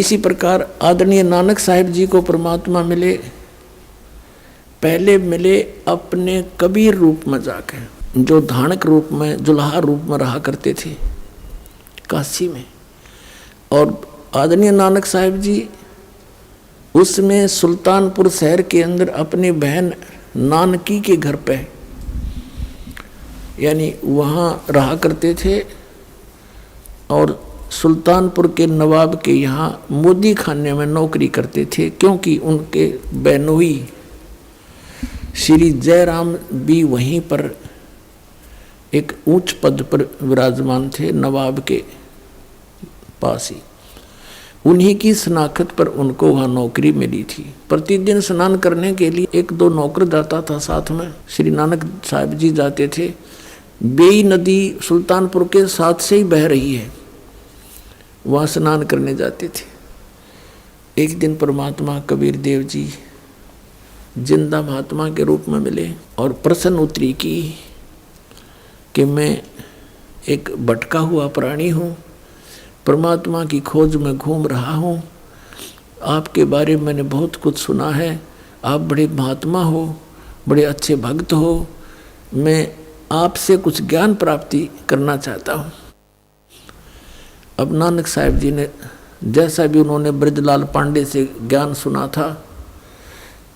इसी प्रकार आदरणीय नानक साहिब जी को परमात्मा मिले, पहले मिले अपने कबीर रूप में जाके, जो धानक रूप में, जुल्हा रूप में रहा करते थे काशी में। और आदरणीय नानक साहिब जी उसमें सुल्तानपुर शहर के अंदर अपनी बहन नानकी के घर पे, यानी वहाँ रहा करते थे। और सुल्तानपुर के नवाब के यहाँ मोदी खाने में नौकरी करते थे, क्योंकि उनके बहनोई श्री जयराम भी वहीं पर एक उच्च पद पर विराजमान थे, नवाब के पास ही। उन्हीं की शनाख्त पर उनको वहाँ नौकरी मिली थी। प्रतिदिन स्नान करने के लिए एक दो नौकर जाता था साथ में, श्री नानक साहिब जी जाते थे। बेई नदी सुल्तानपुर के साथ से ही बह रही है, वहाँ स्नान करने जाते थे। एक दिन परमात्मा कबीर देव जी जिंदा महात्मा के रूप में मिले और प्रश्न उत्तरी की कि मैं एक भटका हुआ प्राणी हूँ, परमात्मा की खोज में घूम रहा हूँ, आपके बारे में मैंने बहुत कुछ सुना है, आप बड़े महात्मा हो, बड़े अच्छे भक्त हो, मैं आपसे कुछ ज्ञान प्राप्ति करना चाहता हूँ। अब नानक साहिब जी ने जैसा भी उन्होंने ब्रजलाल पांडे से ज्ञान सुना था,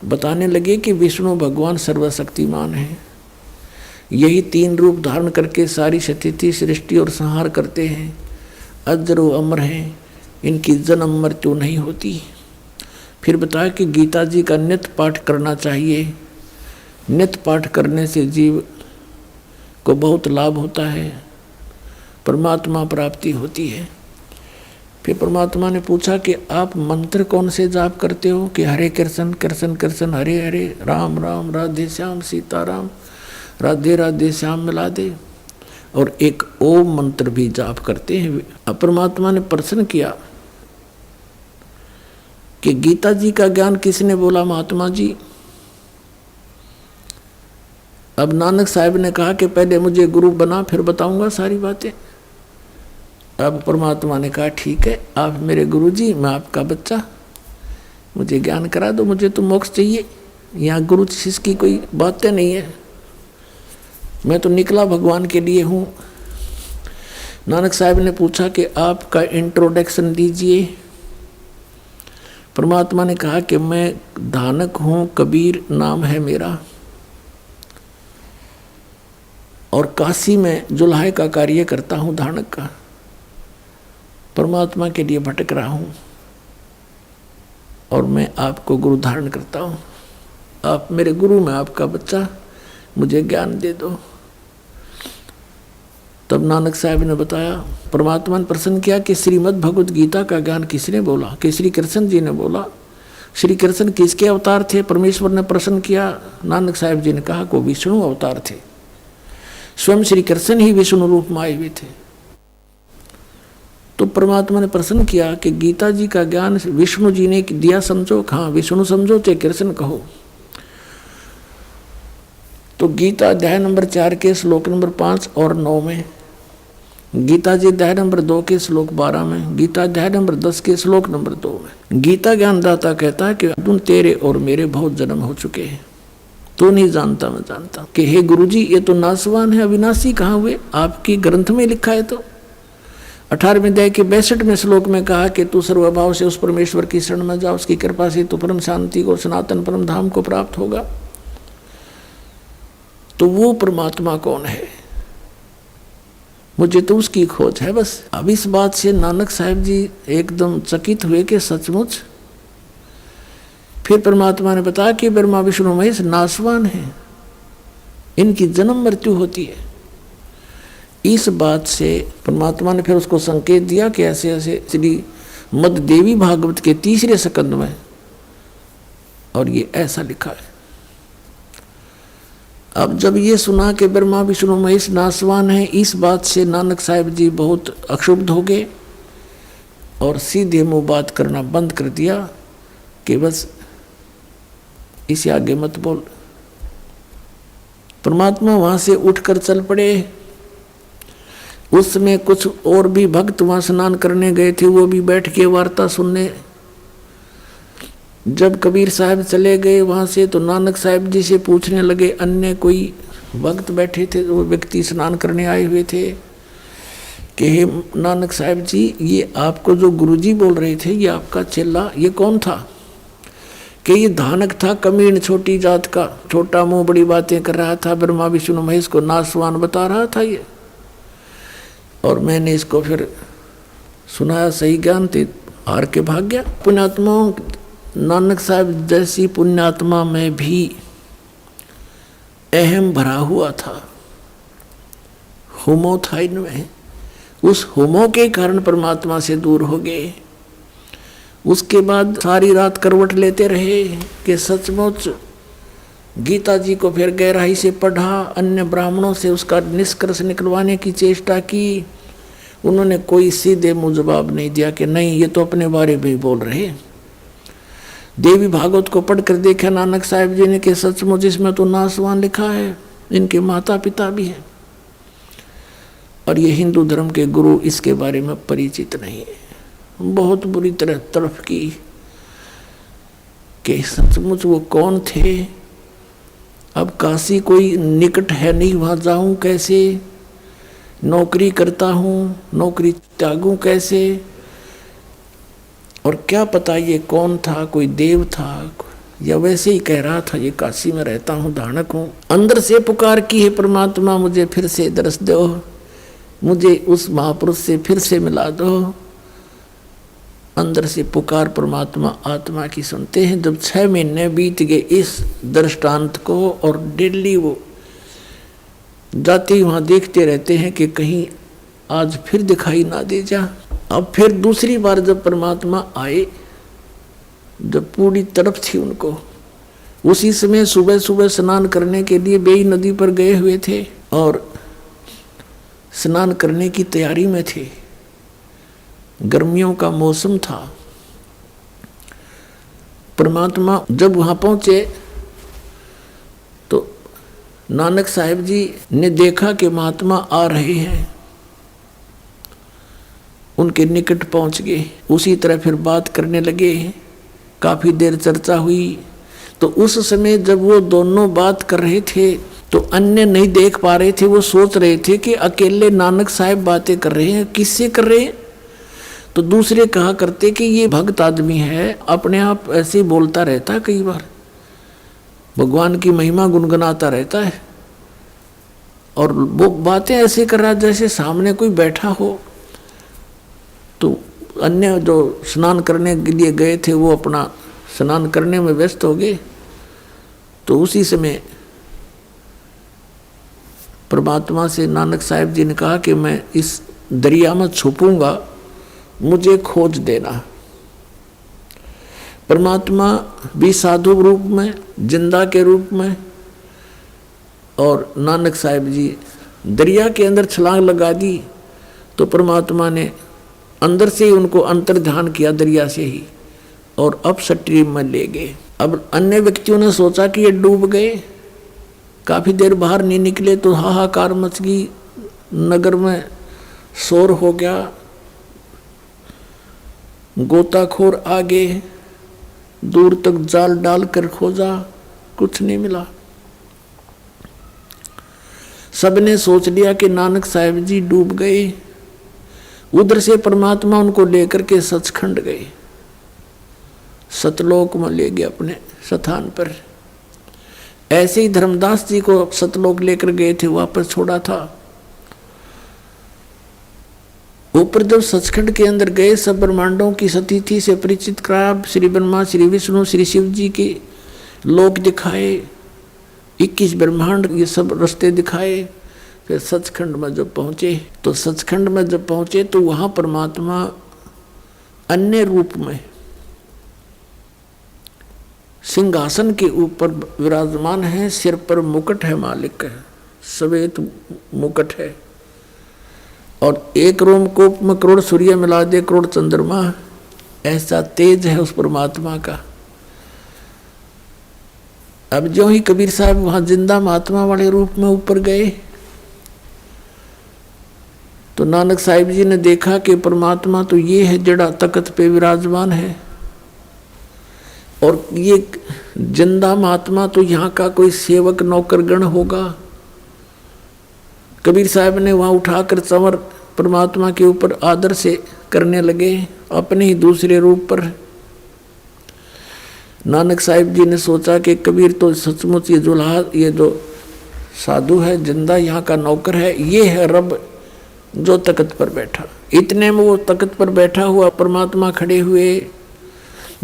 बताने लगे कि विष्णु भगवान सर्वशक्तिमान हैं, यही तीन रूप धारण करके सारी स्थिति सृष्टि और संहार करते हैं, अजर व अमर हैं, इनकी जन्म मृत्यु नहीं होती। फिर बताया कि गीता जी का नित्य पाठ करना चाहिए, नित्य पाठ करने से जीव को बहुत लाभ होता है, परमात्मा प्राप्ति होती है। फिर परमात्मा ने पूछा कि आप मंत्र कौन से जाप करते हो? कि हरे कृष्ण कृष्ण कृष्ण हरे हरे, राम राम राधे श्याम सीताराम, राधे राधे श्याम मिला दे। और एक ओम मंत्र भी जाप करते हैं। अब परमात्मा ने प्रश्न किया कि गीता जी का ज्ञान किसने बोला महात्मा जी? अब नानक साहिब ने कहा कि पहले मुझे गुरु बना, फिर बताऊंगा सारी बातें। अब परमात्मा ने कहा ठीक है, आप मेरे गुरु जी, मैं आपका बच्चा, मुझे ज्ञान करा दो, मुझे तो मोक्ष चाहिए। यहाँ गुरु शिष्य की कोई बातें नहीं है, मैं तो निकला भगवान के लिए हूँ। नानक साहिब ने पूछा कि आपका इंट्रोडक्शन दीजिए। परमात्मा ने कहा कि मैं धानक हूँ, कबीर नाम है मेरा, और काशी में जुल्हे का कार्य करता हूँ, धानक का, परमात्मा के लिए भटक रहा हूँ, और मैं आपको गुरु धारण करता हूँ। आप मेरे गुरु, मैं आपका बच्चा, मुझे ज्ञान दे दो। तब नानक साहिब ने बताया, परमात्मा ने प्रश्न किया कि श्रीमद् भगवद गीता का ज्ञान किसने बोला? कि श्री कृष्ण जी ने बोला। श्री कृष्ण किसके अवतार थे? परमेश्वर ने प्रश्न किया। नानक साहिब जी ने कहा को विष्णु अवतार थे, स्वयं श्री कृष्ण ही विष्णु रूप में आए हुए थे। तो परमात्मा ने प्रश्न किया कि गीता जी का ज्ञान विष्णु जी ने दिया समझो? हाँ, विष्णु समझो चाहे कृष्ण कहो। तो गीता अध्याय नंबर 4 के श्लोक नंबर 5 और 9 में, गीता जी अध्याय नंबर 2 के श्लोक 12 में, गीता अध्याय नंबर 10 के श्लोक नंबर 2 में गीता ज्ञानदाता कहता है कि अर्जुन तेरे और मेरे बहुत जन्म हो चुके हैं, तू नहीं जानता मैं जानता। कि हे गुरुजी, ये तो नासवान है, अविनाशी कहाँ हुए? आपकी ग्रंथ में लिखा है। तो 18वें अध्याय के 62वें श्लोक में कहा कि तू सर्वभाव से उस परमेश्वर की शरण में जा, उसकी कृपा से तू परम शांति को, सनातन परम धाम को प्राप्त होगा। तो वो परमात्मा कौन है? मुझे तो उसकी खोज है बस। अब इस बात से नानक साहिब जी एकदम चकित हुए कि सचमुच। फिर परमात्मा ने बताया कि ब्रह्मा विष्णु महेश नासवान है, इनकी जन्म मृत्यु होती है। इस बात से परमात्मा ने फिर उसको संकेत दिया कि ऐसे ऐसे श्री मद देवी भागवत के 3रे स्कंद में, और ये ऐसा लिखा है। अब जब ये सुना कि ब्रह्मा विष्णु महेश नासवान है, इस बात से नानक साहिब जी बहुत अक्षुब्ध हो गए और सीधे मुँह बात करना बंद कर दिया कि बस इसे आगे मत बोल। परमात्मा वहाँ से उठकर चल पड़े। उसमें कुछ और भी भक्त वहां स्नान करने गए थे, वो भी बैठ के वार्ता सुनने। जब कबीर साहब चले गए वहां से तो नानक साहब जी से पूछने लगे, अन्य कोई भक्त बैठे थे, वो व्यक्ति स्नान करने आए हुए थे, कि हे नानक साहब जी, ये आपको जो गुरुजी बोल रहे थे, ये आपका चेला, ये कौन था? कि ये धानक था, कमीन, छोटी जात का, छोटा मुंह, बड़ी बातें कर रहा था, ब्रह्मा विष्णु महेश को नासवान बता रहा था ये। और मैंने इसको फिर सुनाया, सही ज्ञान थे, हार के भाग गया। पुण्यात्माओं, नानक साहब जैसी पुण्यात्मा में भी अहम भरा हुआ था, होमो था इनमें। उस होमो के कारण परमात्मा से दूर हो गए। उसके बाद सारी रात करवट लेते रहे कि सचमुच गीता जी को फिर गहराई से पढ़ा, अन्य ब्राह्मणों से उसका निष्कर्ष निकलवाने की चेष्टा की। उन्होंने कोई सीधे मुंह जवाब नहीं दिया कि नहीं, ये तो अपने बारे में बोल रहे। देवी भागवत को पढ़कर देखा नानक साहब जी ने कि सचमुच इसमें तो नासवान लिखा है, इनके माता पिता भी हैं, और ये हिंदू धर्म के गुरु इसके बारे में परिचित नहीं है। बहुत बुरी तरह तड़फ की कि सचमुच वो कौन थे। अब काशी कोई निकट है नहीं, वहाँ जाऊँ कैसे, नौकरी करता हूँ, नौकरी त्यागूँ कैसे, और क्या पता ये कौन था, कोई देव था या वैसे ही कह रहा था ये काशी में रहता हूँ, धानक हूँ। अंदर से पुकार की है, परमात्मा मुझे फिर से दर्श दो, मुझे उस महापुरुष से फिर से मिला दो। अंदर से पुकार परमात्मा आत्मा की सुनते हैं। जब 6 महीने बीत गए इस दृष्टांत को, और डेली वो जाते ही वहाँ देखते रहते हैं कि कहीं आज फिर दिखाई ना दे जा। अब फिर दूसरी बार जब परमात्मा आए, जब पूरी तरफ थी उनको, उसी समय सुबह सुबह स्नान करने के लिए बेई नदी पर गए हुए थे और स्नान करने की तैयारी में थे। गर्मियों का मौसम था। परमात्मा जब वहाँ पहुँचे तो नानक साहब जी ने देखा कि महात्मा आ रहे हैं, उनके निकट पहुँच गए। उसी तरह फिर बात करने लगे, काफ़ी देर चर्चा हुई। तो उस समय जब वो दोनों बात कर रहे थे तो अन्य नहीं देख पा रहे थे, वो सोच रहे थे कि अकेले नानक साहब बातें कर रहे हैं, किससे कर रहे हैं। तो दूसरे कहा करते कि ये भक्त आदमी है, अपने आप ऐसे बोलता रहता है, कई बार भगवान की महिमा गुनगुनाता रहता है, और वो बातें ऐसे कर रहा जैसे सामने कोई बैठा हो। तो अन्य जो स्नान करने के लिए गए थे वो अपना स्नान करने में व्यस्त हो गए। तो उसी समय परमात्मा से नानक साहब जी ने कहा कि मैं इस दरिया में छुपूंगा, मुझे खोज देना। परमात्मा भी साधु रूप में, जिंदा के रूप में, और नानक साहब जी दरिया के अंदर छलांग लगा दी। तो परमात्मा ने अंदर से ही उनको अंतर ध्यान किया दरिया से ही, और अप स्ट्रीम में ले गए। अब अन्य व्यक्तियों ने सोचा कि ये डूब गए, काफ़ी देर बाहर नहीं निकले तो हाहाकार मच गई, नगर में शोर हो गया, गोताखोर आ गए, दूर तक जाल डाल कर खोजा, कुछ नहीं मिला। सबने सोच लिया कि नानक साहब जी डूब गए। उधर से परमात्मा उनको लेकर के सचखंड गए, सतलोक में ले गए अपने स्थान पर। ऐसे ही धर्मदास जी को सतलोक लेकर गए थे, वापस छोड़ा था। ऊपर जब सचखंड के अंदर गए, सब ब्रह्मांडों की स्थिति से परिचित कराया। श्री ब्रह्मा, श्री विष्णु, श्री शिव जी के लोक दिखाए, 21 ब्रह्मांड, ये सब रास्ते दिखाए। फिर सचखंड में जब पहुँचे तो वहाँ परमात्मा अन्य रूप में सिंहासन के ऊपर विराजमान है। सिर पर मुकुट है, मालिक है, श्वेत मुकुट है, और एक रोमकूप में करोड़ सूर्य मिला दे, करोड़ चंद्रमा, ऐसा तेज है उस परमात्मा का। अब जो ही कबीर साहब वहाँ जिंदा महात्मा वाले रूप में ऊपर गए तो नानक साहिब जी ने देखा कि परमात्मा तो ये है जड़ा तख्त पे विराजमान है, और ये जिंदा महात्मा तो यहाँ का कोई सेवक नौकरगण होगा। कबीर साहब ने वहाँ उठाकर चंवर परमात्मा के ऊपर आदर से करने लगे, अपने ही दूसरे रूप पर। नानक साहिब जी ने सोचा कि कबीर तो सचमुच ये जुल्हा, ये जो साधु है जिंदा यहाँ का नौकर है, ये है रब जो तख्त पर बैठा। इतने में वो तख्त पर बैठा हुआ परमात्मा खड़े हुए,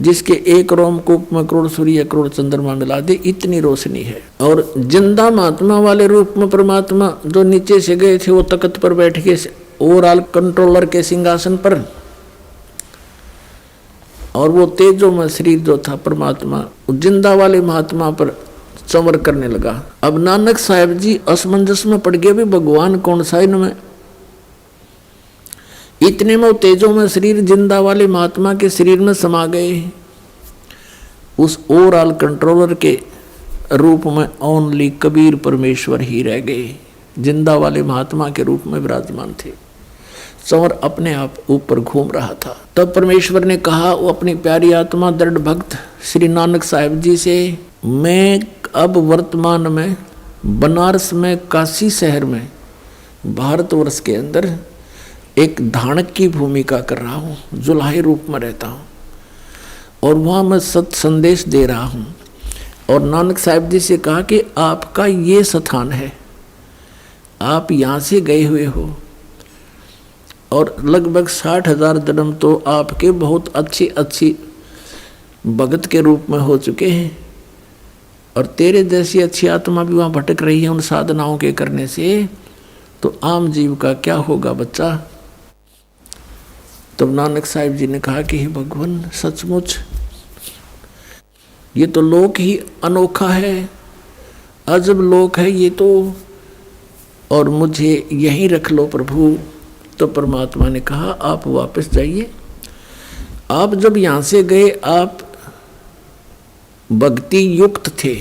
जिसके एक रोमकूप में करोड़ सूर्य करोड़ चंद्रमा मिला दे, इतनी रोशनी है। और जिंदा महात्मा वाले रूप में परमात्मा जो नीचे से गए थे वो तख्त पर बैठ के ओवरऑल कंट्रोलर के सिंहासन पर, और वो तेजो में शरीर जो था परमात्मा जिंदा वाले महात्मा पर चंवर करने लगा। अब नानक साहब जी असमंजस में पड़ गए, भी भगवान कौन सा इनमें। इतने में तेजो में शरीर जिंदा वाले महात्मा के शरीर में समा गए। उस ओवरऑल कंट्रोलर के रूप में ओनली कबीर परमेश्वर ही रह गए, जिंदा वाले महात्मा के रूप में विराजमान थे। चंवर अपने आप ऊपर घूम रहा था। तब परमेश्वर ने कहा वो अपनी प्यारी आत्मा दृढ़ भक्त श्री नानक साहिब जी से, मैं अब वर्तमान में बनारस में काशी शहर में भारतवर्ष के अंदर एक धानक की भूमिका कर रहा हूँ, जुल्हाई रूप में रहता हूँ, और वहाँ मैं सत संदेश दे रहा हूँ। और नानक साहिब जी से कहा कि आपका ये स्थान है, आप यहाँ से गए हुए हो, और लगभग 60,000 जन्म तो आपके बहुत अच्छी भगत के रूप में हो चुके हैं, और तेरे जैसी अच्छी आत्मा भी वहाँ भटक रही है उन साधनाओं के करने से, तो आम जीव का क्या होगा बच्चा। तब नानक साहिब जी ने कहा कि हे भगवान, सचमुच ये तो लोक ही अनोखा है, अजब लोक है ये तो, और मुझे यहीं रख लो प्रभु। तो परमात्मा ने कहा आप वापस जाइए। आप जब यहाँ से गए आप भक्ति युक्त थे,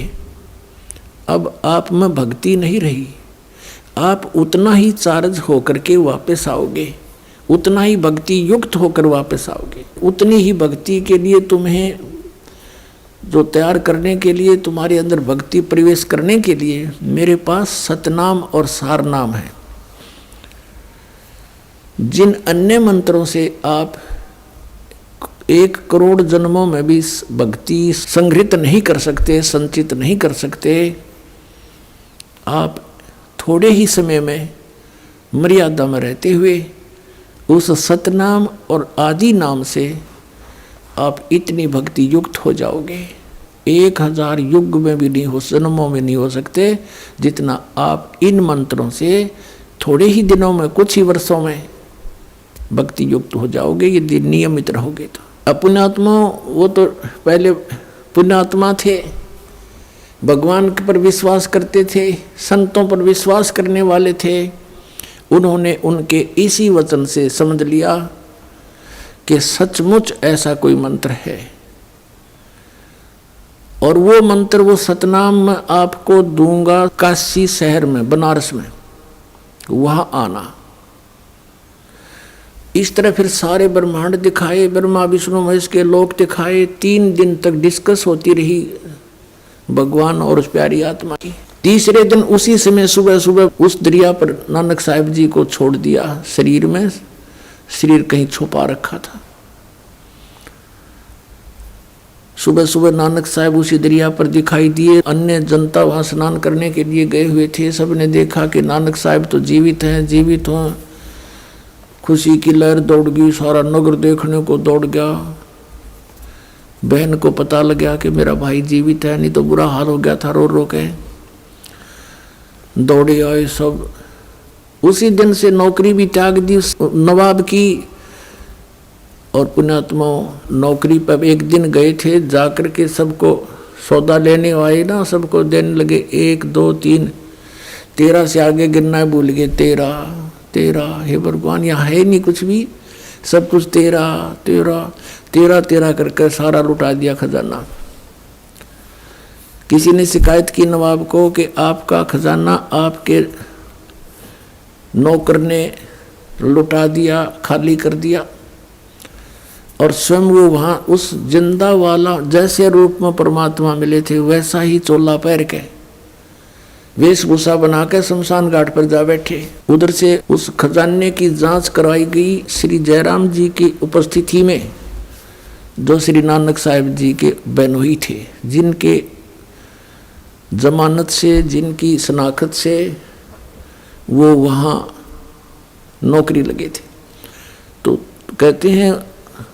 अब आप में भक्ति नहीं रही, आप उतना ही चार्ज होकर के वापस आओगे, उतना ही भक्ति युक्त होकर वापस आओगे। उतनी ही भक्ति के लिए तुम्हें जो तैयार करने के लिए, तुम्हारे अंदर भक्ति प्रवेश करने के लिए मेरे पास सतनाम और सारनाम है। जिन अन्य मंत्रों से आप 1 करोड़ जन्मों में भी भक्ति संग्रहित नहीं कर सकते, संचित नहीं कर सकते, आप थोड़े ही समय में मर्यादा में रहते हुए उस सतनाम और आदि नाम से आप इतनी भक्ति युक्त हो जाओगे, 1000 युग में भी नहीं हो, जन्मों में नहीं हो सकते जितना आप इन मंत्रों से थोड़े ही दिनों में, कुछ ही वर्षों में भक्ति युक्त हो जाओगे, यदि नियमित रहोगे तो। पुण्यात्मा वो तो पहले पुण्यात्मा थे, भगवान पर विश्वास करते थे, संतों पर विश्वास करने वाले थे। उन्होंने उनके इसी वचन से समझ लिया कि सचमुच ऐसा कोई मंत्र है, और वो मंत्र, वो सतनाम मैं आपको दूंगा काशी शहर में, बनारस में, वहां आना। इस तरह फिर सारे ब्रह्मांड दिखाए, ब्रह्मा विष्णु महेश के लोक दिखाए। 3 दिन तक डिस्कस होती रही भगवान और उस प्यारी आत्मा की। तीसरे दिन उसी समय सुबह सुबह उस दरिया पर नानक साहिब जी को छोड़ दिया। शरीर में, शरीर कहीं छुपा रखा था। सुबह सुबह नानक साहब उसी दरिया पर दिखाई दिए। अन्य जनता वहां स्नान करने के लिए गए हुए थे। सबने देखा कि नानक साहब तो जीवित हैं, जीवित हों। खुशी की लहर दौड़ गई, सारा नगर देखने को दौड़ गया। बहन को पता लग गया कि मेरा भाई जीवित है, नहीं तो बुरा हाल हो गया था, रो रो के दौड़े आए सब। उसी दिन से नौकरी भी त्याग दी नवाब की। और पुण्यात्मा नौकरी पर एक दिन गए थे, जाकर के सबको सौदा लेने आए ना, सबको देने लगे 1 2 3 13 से आगे गिनना भूल गए। 13 हे भगवान, यहाँ है नहीं कुछ भी, सब कुछ 13 करके सारा लुटा दिया खजाना। किसी ने शिकायत की नवाब को कि आपका खजाना आपके नौकर ने लुटा दिया, खाली कर दिया। और स्वयं वो वहाँ उस जिंदा वाला जैसे रूप में परमात्मा मिले थे वैसा ही चोला पहन के वेशभूषा बना के शमशान घाट पर जा बैठे। उधर से उस खजाने की जांच करवाई गई श्री जयराम जी की उपस्थिति में, जो श्री नानक साहिब जी के बहनोई थे, जिनके जमानत से, जिनकी शनाख्त से वो वहाँ नौकरी लगे थे। तो कहते हैं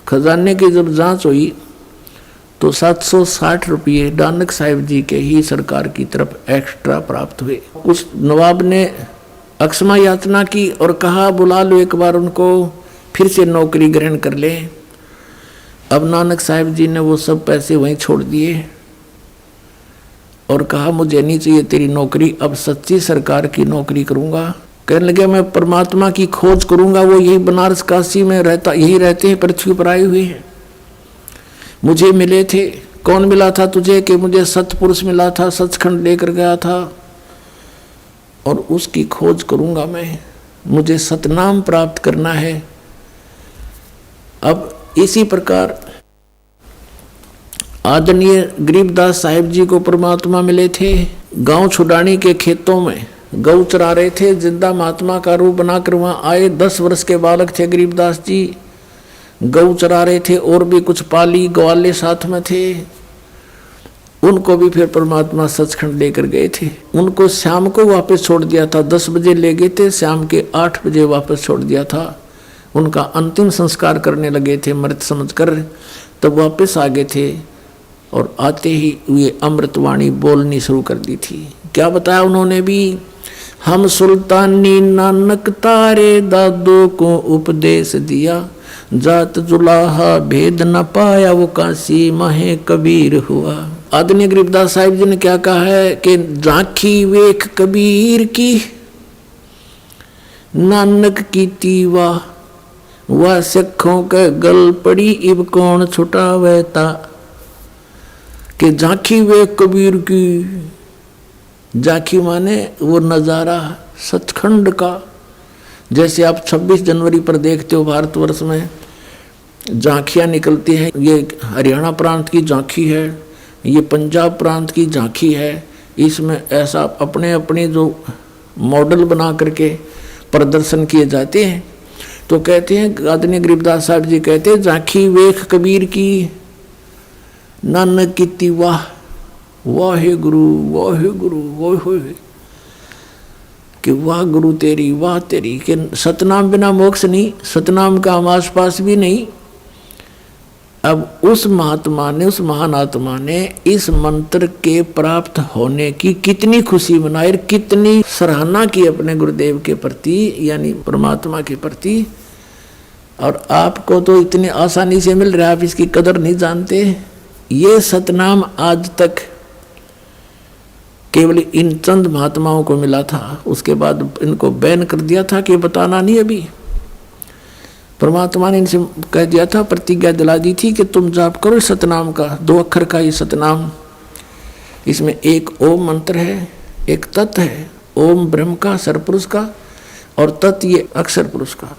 खजाने की जब जांच हुई तो 760 रुपये नानक साहिब जी के ही सरकार की तरफ एक्स्ट्रा प्राप्त हुए। उस नवाब ने अक्षमा याचना की और कहा बुला लो एक बार उनको, फिर से नौकरी ग्रहण कर ले। अब नानक साहिब जी ने वो सब पैसे वहीं छोड़ दिए और कहा मुझे नहीं चाहिए तेरी नौकरी, अब सच्ची सरकार की नौकरी करूंगा। कहने लगे मैं परमात्मा की खोज करूंगा, वो यही बनारस काशी में रहता, यही रहते हैं, पृथ्वी पर आए हुए हैं, मुझे मिले थे। कौन मिला था तुझे? कि मुझे सतपुरुष मिला था, सचखंड लेकर गया था और उसकी खोज करूंगा मैं, मुझे सतनाम प्राप्त करना है। अब इसी प्रकार आदरणीय गरीबदास साहिब जी को परमात्मा मिले थे। गांव छुडानी के खेतों में गौ चरा रहे थे, जिंदा महात्मा का रूप बनाकर वहाँ आए। 10 वर्ष के बालक थे गरीबदास जी, गौ चरा रहे थे और भी कुछ पाली ग्वाले साथ में थे। उनको भी फिर परमात्मा सचखंड लेकर गए थे। उनको शाम को वापस छोड़ दिया था, 10 बजे ले गए थे, शाम के 8 बजे वापस छोड़ दिया था। उनका अंतिम संस्कार करने लगे थे मृत समझकर, तब वापस आ गए थे और आते ही ये अमृतवाणी बोलनी शुरू कर दी थी। क्या बताया उन्होंने भी? हम सुल्तानी नानक तारे दादों को उपदेश दिया, जात जुलाहा भेद न पाया वो काशी माहे कबीर हुआ। आदरणीय गरीबदास साहिब जी ने क्या कहा है कि झांकी वेख कबीर की, नानक की तीवा वह सिखों के गल पड़ी, इब कौन छुटावता। कि झांकी वेख कबीर की, झांकी माने वो नज़ारा सचखंड का। जैसे आप 26 जनवरी पर देखते हो भारतवर्ष में झांकियाँ निकलती हैं, ये हरियाणा प्रांत की झांकी है, ये पंजाब प्रांत की झांकी है। इसमें ऐसा अपने अपने जो मॉडल बना करके प्रदर्शन किए जाते हैं। तो कहते हैं आदरणीय गरीबदास साहब जी कहते हैं झांकी वेख कबीर की, नानक की तीवा वाहे गुरु वाहे गुरु वाहे, कि वाह गुरु तेरी वाह तेरी, कि सतनाम बिना मोक्ष नहीं, सतनाम का हम आस पास भी नहीं। अब उस महात्मा ने, उस महान आत्मा ने इस मंत्र के प्राप्त होने की कितनी खुशी मनाई, कितनी सराहना की अपने गुरुदेव के प्रति, यानी परमात्मा के प्रति। और आपको तो इतनी आसानी से मिल रहा है, आप इसकी कदर नहीं जानते। ये सतनाम आज तक केवल इन चंद महात्माओं को मिला था, उसके बाद इनको बैन कर दिया था कि बताना नहीं। अभी परमात्मा ने इनसे कह दिया था, प्रतिज्ञा दिला दी थी कि तुम जाप करो सतनाम का, 2 अक्षर का ये सतनाम। इसमें एक ओम मंत्र है, एक तत् है, ओम ब्रह्म का सरपुरुष का, और तत् ये अक्षर पुरुष का,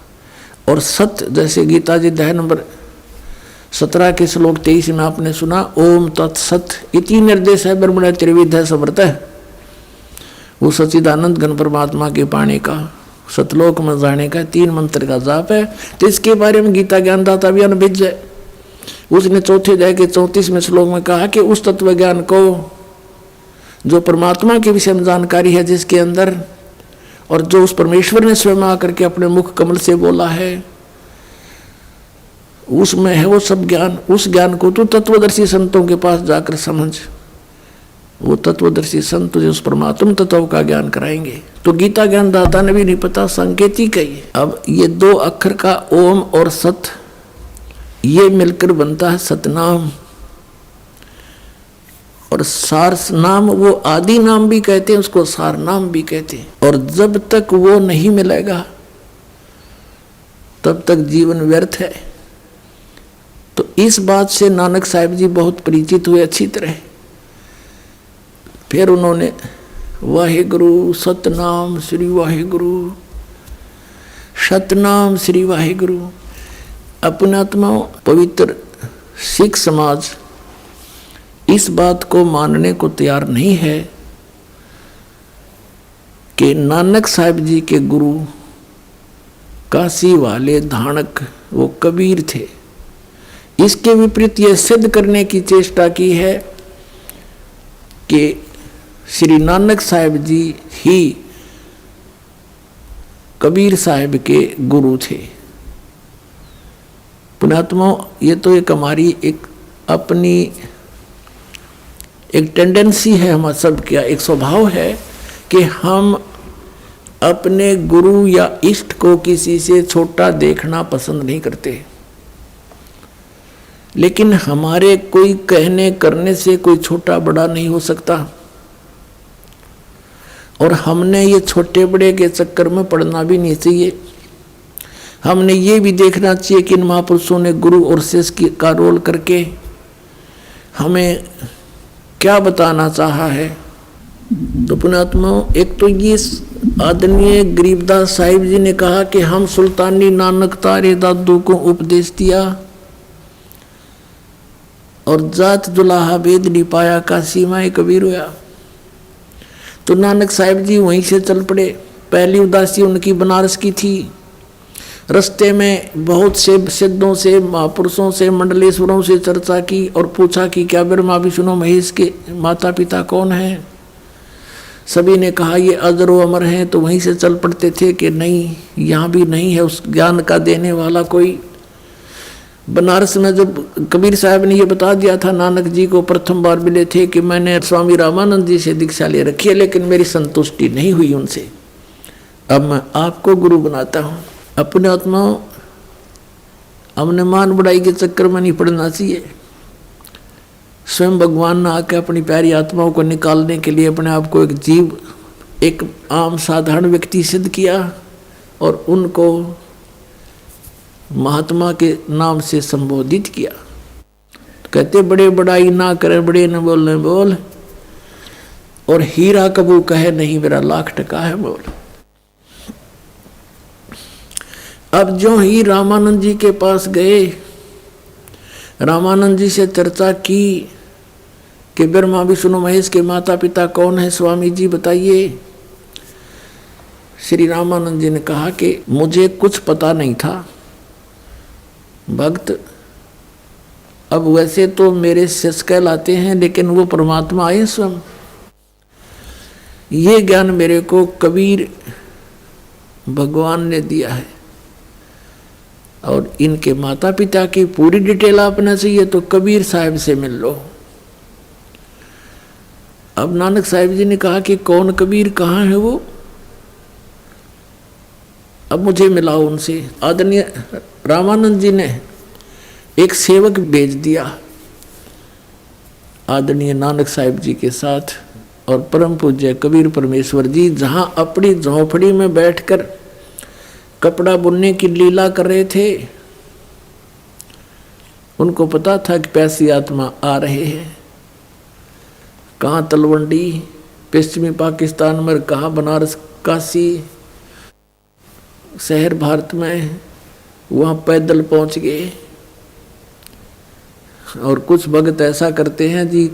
और सत जैसे गीता जी अध्याय नंबर 17 के श्लोक 23 में आपने सुना, ओम तत्सत इति निर्देश है ब्रह्मण त्रिविध समर्थ। वो सच्चिदानंद घन परमात्मा के पाने का, सतलोक में जाने का 3 मंत्र का जाप है। तो इसके बारे में गीता ज्ञानदाता भी अनभिज्ञ है। उसने चौथे अध्याय के 34वें श्लोक में कहा कि उस तत्व ज्ञान को जो परमात्मा के विषय में जानकारी है जिसके अंदर, और जो उस परमेश्वर ने स्वयं आकर के अपने मुख कमल से बोला है, उसमें है वो सब ज्ञान। उस ज्ञान को तो तत्वदर्शी संतों के पास जाकर समझ, वो तत्वदर्शी संत तुझे उस परमात्म तत्व का ज्ञान कराएंगे। तो गीता ज्ञानदाता ने भी नहीं पता, सांकेतिक है ये। अब ये 2 अक्षर का ओम और सत, ये मिलकर बनता है सतनाम। और सार नाम, वो आदि नाम भी कहते हैं उसको, सार नाम भी कहते हैं। और जब तक वो नहीं मिलेगा तब तक जीवन व्यर्थ है। तो इस बात से नानक साहिब जी बहुत परिचित हुए अच्छी तरह। फिर उन्होंने वाहे गुरु सतनाम श्री वाहे गुरु सतनाम श्री वाहिगुरु। अपने आत्माओं, पवित्र सिख समाज इस बात को मानने को तैयार नहीं है कि नानक साहिब जी के गुरु काशी वाले धाणक वो कबीर थे। इसके विपरीत यह सिद्ध करने की चेष्टा की है कि श्री नानक साहिब जी ही कबीर साहिब के गुरु थे। पुण्यात्माओं, ये तो एक हमारी एक अपनी एक टेंडेंसी है, हम सब क्या एक स्वभाव है कि हम अपने गुरु या इष्ट को किसी से छोटा देखना पसंद नहीं करते। लेकिन हमारे कोई कहने करने से कोई छोटा बड़ा नहीं हो सकता, और हमने ये छोटे बड़े के चक्कर में पड़ना भी नहीं चाहिए। हमने ये भी देखना चाहिए कि इन महापुरुषों ने गुरु और शिष्य का रोल करके हमें क्या बताना चाहा है। तो पुण्यात्माओं, एक तो ये आदरणीय गरीबदास साहिब जी ने कहा कि हम सुल्तानी नानक तारे दादू को उपदेश दिया और जात जुलाहा भेद नहीं पाया, काशी माए कबीर होया। तो नानक साहिब जी वहीं से चल पड़े। पहली उदासी उनकी बनारस की थी। रास्ते में बहुत से सिद्धों से, महापुरुषों से, मंडलेश्वरों से चर्चा की और पूछा कि क्या ब्रह्मा विष्णु महेश के माता पिता कौन हैं। सभी ने कहा ये अजर व अमर हैं। तो वहीं से चल पड़ते थे कि नहीं, यहाँ भी नहीं है उस ज्ञान का देने वाला कोई। बनारस में जब कबीर साहब ने ये बता दिया था नानक जी को प्रथम बार मिले थे कि मैंने स्वामी रामानंद जी से दीक्षा ले रखी है, लेकिन मेरी संतुष्टि नहीं हुई उनसे, अब मैं आपको गुरु बनाता हूँ। अपने आत्माओं, हमने मान बढ़ाई के चक्कर में नहीं पड़ना चाहिए। स्वयं भगवान ने आकर अपनी प्यारी आत्माओं को निकालने के लिए अपने आप को एक जीव, एक आम साधारण व्यक्ति सिद्ध किया और उनको महात्मा के नाम से संबोधित किया। कहते बड़े बड़ाई ना करे, बड़े न बोलने बोल, और हीरा कबू कहे नहीं मेरा लाख टका है बोल। अब जो ही रामानंद जी के पास गए, रामानंद जी से चर्चा की कि ब्रह्मा विष्णु महेश के माता पिता कौन है, स्वामी जी बताइए। श्री रामानंद जी ने कहा कि मुझे कुछ पता नहीं था भक्त, अब वैसे तो मेरे शिष्य कहलाते हैं, लेकिन वो परमात्मा आए स्वयं। ये ज्ञान मेरे को कबीर भगवान ने दिया है, और इनके माता पिता की पूरी डिटेल आपने चाहिए तो कबीर साहब से मिल लो। अब नानक साहिब जी ने कहा कि कौन कबीर, कहाँ है वो, अब मुझे मिलाओ उनसे। आदरणीय रामानंद जी ने एक सेवक भेज दिया आदरणीय नानक साहिब जी के साथ, और परम पूज्य कबीर परमेश्वर जी जहां अपनी झोंपड़ी में बैठकर कपड़ा बुनने की लीला कर रहे थे, उनको पता था कि प्यासी आत्मा आ रहे हैं। कहाँ तलवंडी पश्चिमी पाकिस्तान में, कहाँ बनारस काशी शहर भारत में, वहाँ पैदल पहुँच गए। और कुछ भगत ऐसा करते हैं जी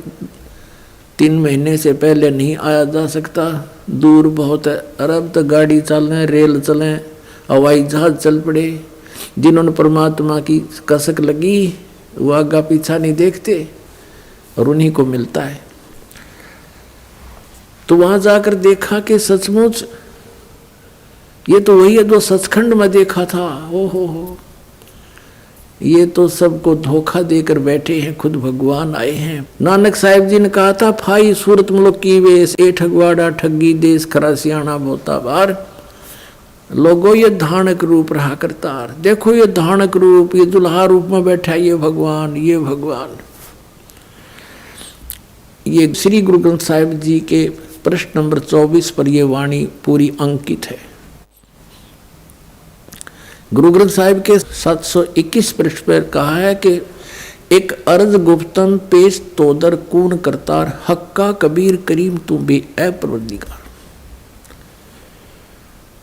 3 महीने से पहले नहीं आया जा सकता, दूर बहुत है, अरब तक गाड़ी चलें, रेल चलें, हवाई जहाज चल पड़े। जिन्होंने परमात्मा की कसक लगी वो आगा पीछा नहीं देखते, और उन्हीं को मिलता है। तो वहां जाकर देखा कि सचमुच ये तो वही है जो सचखंड में देखा था। हो ये तो सबको धोखा देकर बैठे हैं, खुद भगवान आए हैं। नानक साहिब जी ने कहा था, फाई सूरत मुल्क की वेश, ए ठगवाड़ा ठगी देश, खरा सियाणा बोता बार। लोगों ये धानक रूप रहा करतार, देखो ये धानक रूप, ये दुल्हा रूप में बैठा ये भगवान, ये भगवान। ये श्री गुरु ग्रंथ साहिब जी के प्रश्न नंबर 24 पर ये वाणी पूरी अंकित है। गुरु ग्रंथ साहिब के 721 पृष्ठ पर कहा है कि एक अर्ज गुप्तम पेश तोदर कून करतार, हक्का कबीर करीम तू बे ए परवरदिगार।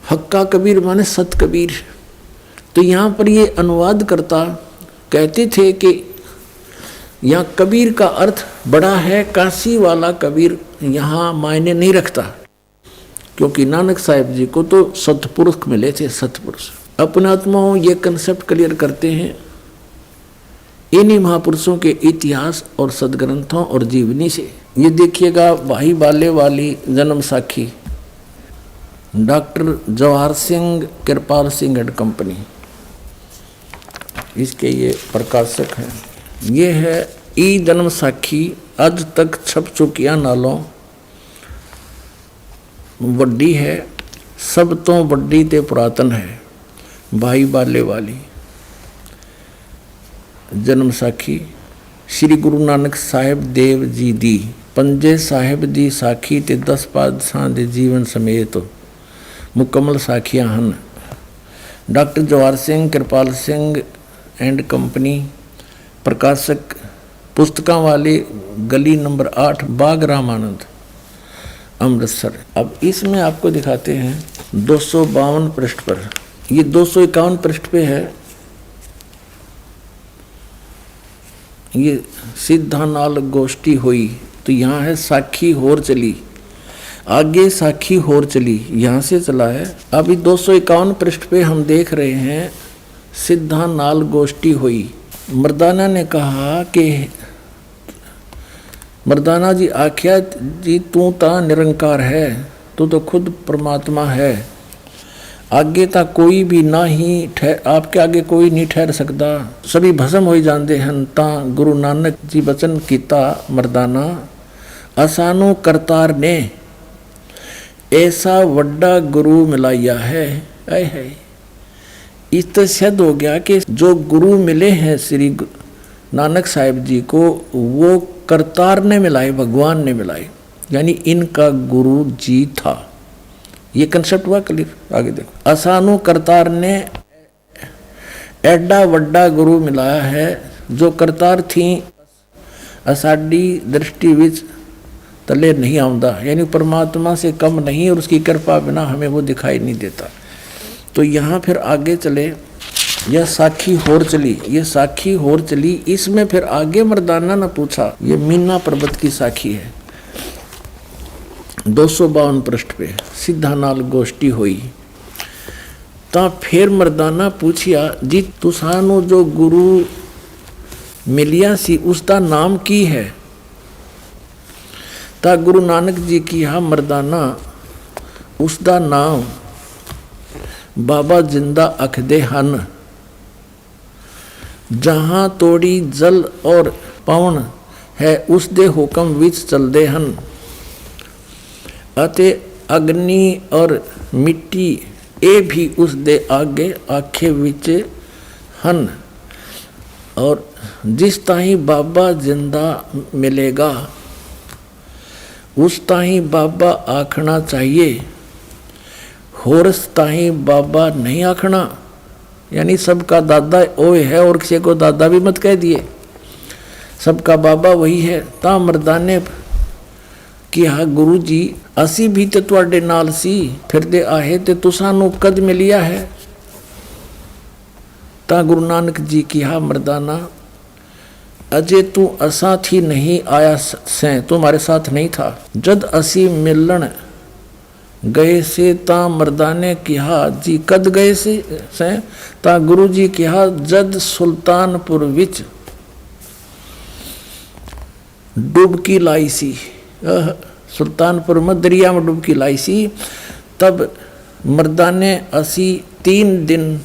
हक्का कबीर माने सत कबीर, तो यहाँ पर ये अनुवाद करता कहते थे कि यहाँ कबीर का अर्थ बड़ा है, काशी वाला कबीर यहाँ मायने नहीं रखता, क्योंकि नानक साहिब जी को तो सतपुरुष मिले थे, सतपुरुष। अपने आत्माओं ये कंसेप्ट क्लियर करते हैं इन्हीं महापुरुषों के इतिहास और सदग्रंथों और जीवनी से। ये देखिएगा, भाई बाले वाली जन्म साखी, doctor Jawahar Singh Kirpal Singh and company, इसके ये प्रकाशक हैं। ये है ई जन्म साखी, आज तक छप चुकिया नालों वड्डी है, सब तो वड्डी ते पुरातन है। भाई बाले वाली जन्म साखी श्री गुरु नानक साहिब देव जी दी, पंजे साहिब दी साखी ते 10 पातशाहां दे जीवन समेत मुकम्मल साखियां हन। Doctor Jawahar Singh Kirpal Singh and company, प्रकाशक पुस्तकां वाले, गली नंबर 8, बाग रामानंद, अमृतसर। अब इसमें आपको दिखाते हैं 252 पृष्ठ पर, ये 251 पृष्ठ पे है। ये सिद्धा नाल गोष्ठी हुई, तो यहाँ है साखी होर चली, आगे साखी होर चली, यहाँ से चला है। अभी 251 पृष्ठ पे हम देख रहे हैं सिद्धा नाल गोष्ठी हुई। मर्दाना ने कहा कि मर्दाना जी आख्या जी तू ता निरंकार है, तू तो खुद परमात्मा है, आगे तक कोई भी ना ही आपके आगे कोई नहीं ठहर सकता, सभी भस्म हो जाते हैं। ता गुरु नानक जी बचन कीता मर्दाना, असानू करतार ने ऐसा वड्डा गुरु मिलाया है। है इस तो सिद्ध हो गया कि जो गुरु मिले हैं श्री नानक साहिब जी को, वो करतार ने मिलाए, भगवान ने मिलाए, यानी इनका गुरु जी था। ये कंसेप्ट हुआ क्लियर। आगे देखो, असानू करतार ने एडा वड्डा गुरु मिलाया है, जो करतार थी असाडी दृष्टि विच तले नहीं आउंदा, यानी परमात्मा से कम नहीं, और उसकी कृपा बिना हमें वो दिखाई नहीं देता। तो यहाँ फिर आगे चले, यह साखी होर चली, ये साखी होर चली, इसमें फिर आगे मर्दाना ने पूछा, ये मीना पर्वत की साखी है, 252 पृष्ठ पे, सिद्धा नाल गोष्ठी हुई। ता फिर मर्दाना पूछिया जी तुसानू जो गुरु मिलिया सी उसका नाम की है। ता गुरु नानक जी की हा मर्दाना उसका नाम बाबा जिंदा अखदे हन, जहां तोड़ी जल और पवन है उस दे हुक्म विच चलदे हन, अते अग्नि और मिट्टी ए भी उस दे आगे आखे विच हन, और जिस ताही बाबा जिंदा मिलेगा उस ताही बाबा आखना चाहिए, होरस ताही बाबा नहीं आखना, यानी सबका दादा ओए है और किसी को दादा भी मत कह दिए, सबका बाबा वही है। ता मर्दाने कि हाँ गुरु जी असी भी तो तुहाडे नाल सी फिरदे आहे ते तुसानू कद मिलिया है। ता गुरु नानक जी की हा मर्दाना अजे तू असा थी नहीं आया से, तुम्हारे साथ नहीं था, जद असी मिलन गए से। ता मर्दाने कहा जी कद गए से। ता गुरु जी कहा जद सुल्तानपुर विच डुबकी लाई सी, सुल्तानपुर में दरिया में डुबकी लाई सी, तब मर्दाने असी 3 दिन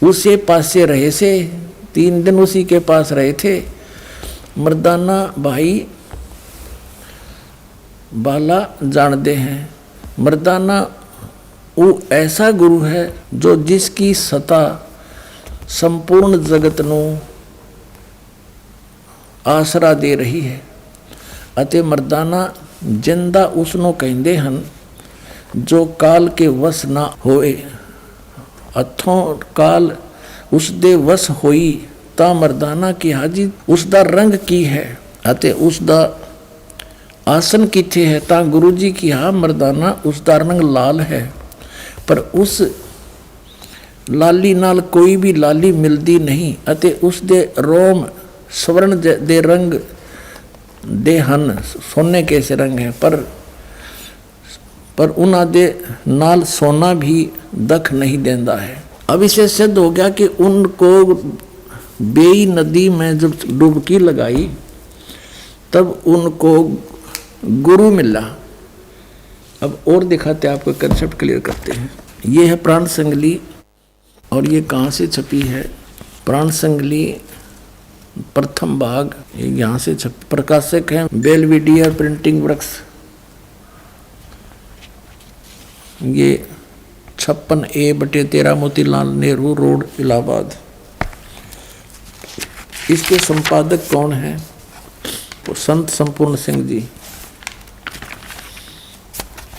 उसे पासे रहे से, 3 दिन उसी के पास रहे थे। मर्दाना भाई बाला जानते हैं, मर्दाना वो ऐसा गुरु है जो जिसकी सता संपूर्ण जगत नू आसरा दे रही है, अते मर्दाना जिंदा उसनों कहते हैं जो काल के वश ना होए, अथों काल उस दे वश होई। ता मर्दाना की हाजी उसका रंग की है अते उसका आसन किथे है। ता गुरु जी की हा मर्दाना उसका रंग लाल है, पर उस ਲਾਲੀ ਨਾਲ ਕੋਈ ਵੀ ਲਾਲੀ ਮਿਲਦੀ ਨਹੀਂ ਅਤੇ ਉਸ ਦੇ ਰੋਮ स्वर्ण ਦੇ ਰੰਗ ਦੇ ਹਨ, सोने के से रंग है, पर उन्हां दे नाल सोना भी दख नहीं देंदा है। अब इसे सिद्ध हो गया कि उनको बेई नदी में जब डुबकी लगाई तब उनको गुरु मिला। अब और दिखाते आपको, कंसेप्ट क्लियर करते हैं। ये है प्राण संगली, और ये कहाँ से छपी है? प्राण संगली प्रथम भाग यहाँ से छप, प्रकाशक है बेलविडियर प्रिंटिंग वर्क्स। ये 56A/13 मोतीलाल नेहरू रोड इलाहाबाद। इसके संपादक कौन है? तो संत संपूर्ण सिंह जी।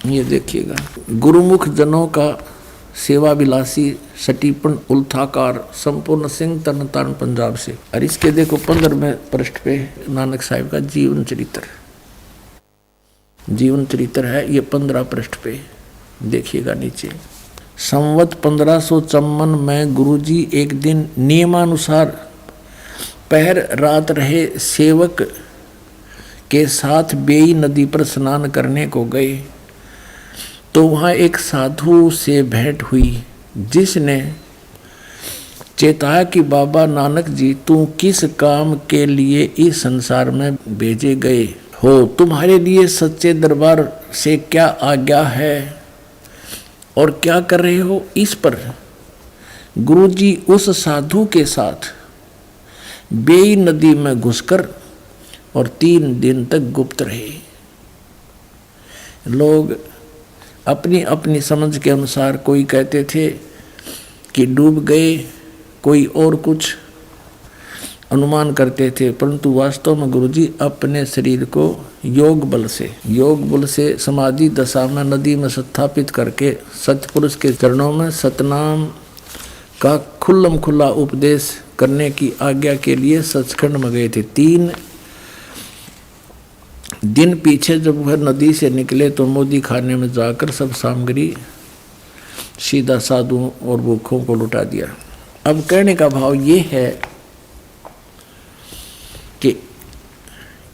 ये देखिएगा, गुरुमुख जनों का सेवा विलासी सटीपन उल्थाकार संपूर्ण सिंह तरनतारण पंजाब से। और इसके देखो 15वें पृष्ठ पे नानक साहिब का जीवन चरित्र, जीवन चरित्र है ये 15 पृष्ठ पे देखिएगा नीचे। संवत 1554 में गुरुजी एक दिन नियमानुसार पहर रात रहे सेवक के साथ बेई नदी पर स्नान करने को गए तो वहाँ एक साधु से भेंट हुई जिसने चेताया कि बाबा नानक जी तुम किस काम के लिए इस संसार में भेजे गए हो, तुम्हारे लिए सच्चे दरबार से क्या आज्ञा है और क्या कर रहे हो। इस पर गुरुजी उस साधु के साथ बेई नदी में घुसकर और 3 दिन तक गुप्त रहे। लोग अपनी अपनी समझ के अनुसार कोई कहते थे कि डूब गए, कोई और कुछ अनुमान करते थे, परंतु वास्तव में गुरुजी अपने शरीर को योग बल से समाधि दशा में नदी में स्थापित करके सतपुरुष के चरणों में सतनाम का खुल्लम खुल्ला उपदेश करने की आज्ञा के लिए सचखंड में गए थे। 3 दिन पीछे जब वह नदी से निकले तो मोदी खाने में जाकर सब सामग्री सीधा साधुओं और भूखों को लुटा दिया। अब कहने का भाव ये है कि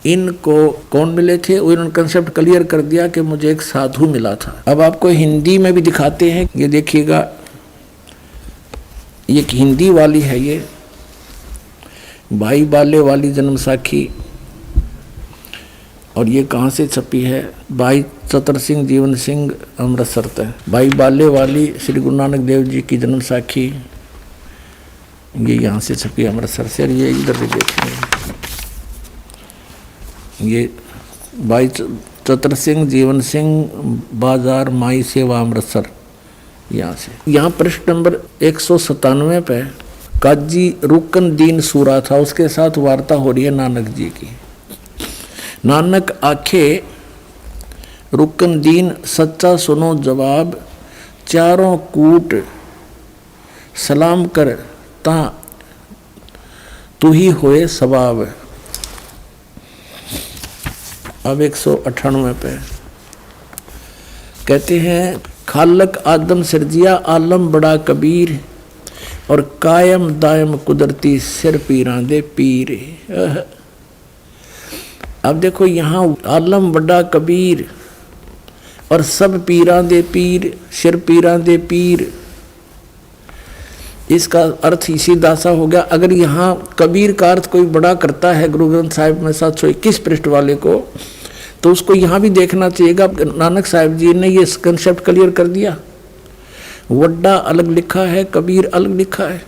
इनको कौन मिले थे, उन्होंने कंसेप्ट क्लियर कर दिया कि मुझे एक साधु मिला था। अब आपको हिंदी में भी दिखाते हैं, ये देखिएगा, ये हिंदी वाली है, ये भाई बाले वाली जन्म साखी, और ये कहाँ से छपी है? भाई चतर सिंह जीवन सिंह अमृतसर तक। भाई बाले वाली श्री गुरु नानक देव जी की जन्म साखी, ये यहाँ से छपी अमृतसर से। और ये इधर से देखेंगे, ये भाई चतर सिंह जीवन सिंह बाजार माई सेवा अमृतसर, यहाँ से। यहाँ पृष्ठ नंबर 197 पे काजी रुकन दीन सूरा था, उसके साथ वार्ता हो रही है नानक जी की। नानक आखे रुकन दीन सच्चा सुनो जवाब, चारों कूट सलाम कर ता तू ही होए सवाब। अब 198 पे कहते हैं, खालक आदम सिरजिया आलम बड़ा कबीर और कायम दायम कुदरती सिर पीरां दे पीर। अब देखो यहाँ आलम बड़ा कबीर और सब पीरां दे पीर, सिर पीरां दे पीर, इसका अर्थ इसी दासा हो गया। अगर यहाँ कबीर का अर्थ कोई बड़ा करता है गुरु ग्रंथ साहिब में 721 पृष्ठ वाले को, तो उसको यहाँ भी देखना चाहिएगा। नानक साहिब जी ने ये कंसेप्ट क्लियर कर दिया, वड्डा अलग लिखा है, कबीर अलग लिखा है।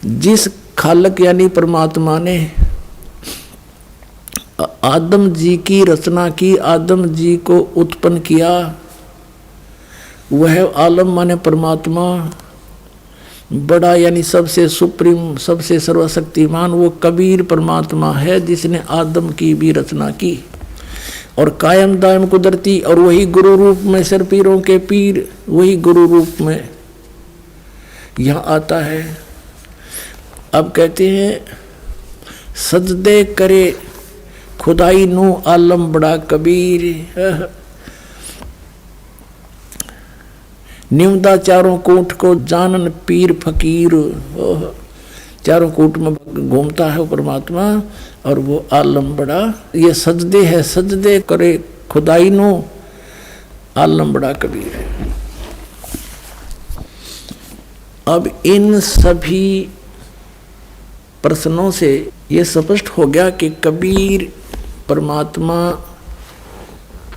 जिस खालक यानी परमात्मा ने आदम जी की रचना की, आदम जी को उत्पन्न किया, वह आलम माने परमात्मा, बड़ा यानी सबसे सुप्रीम, सबसे सर्वशक्तिमान, वो कबीर परमात्मा है जिसने आदम की भी रचना की। और कायम दायम कुदरती, और वही गुरु रूप में सिर पीरों के पीर, वही गुरु रूप में यहाँ आता है। अब कहते हैं, सजदे करे खुदाई नू आलम बड़ा कबीर, निमदा चारों कोट को जानन पीर फकीर। चारों कोट में घूमता है वो परमात्मा, और वो आलम बड़ा। ये सजदे है, सजदे करे खुदाई नो, आलम बड़ा कबीर है। अब इन सभी प्रश्नों से ये स्पष्ट हो गया कि कबीर परमात्मा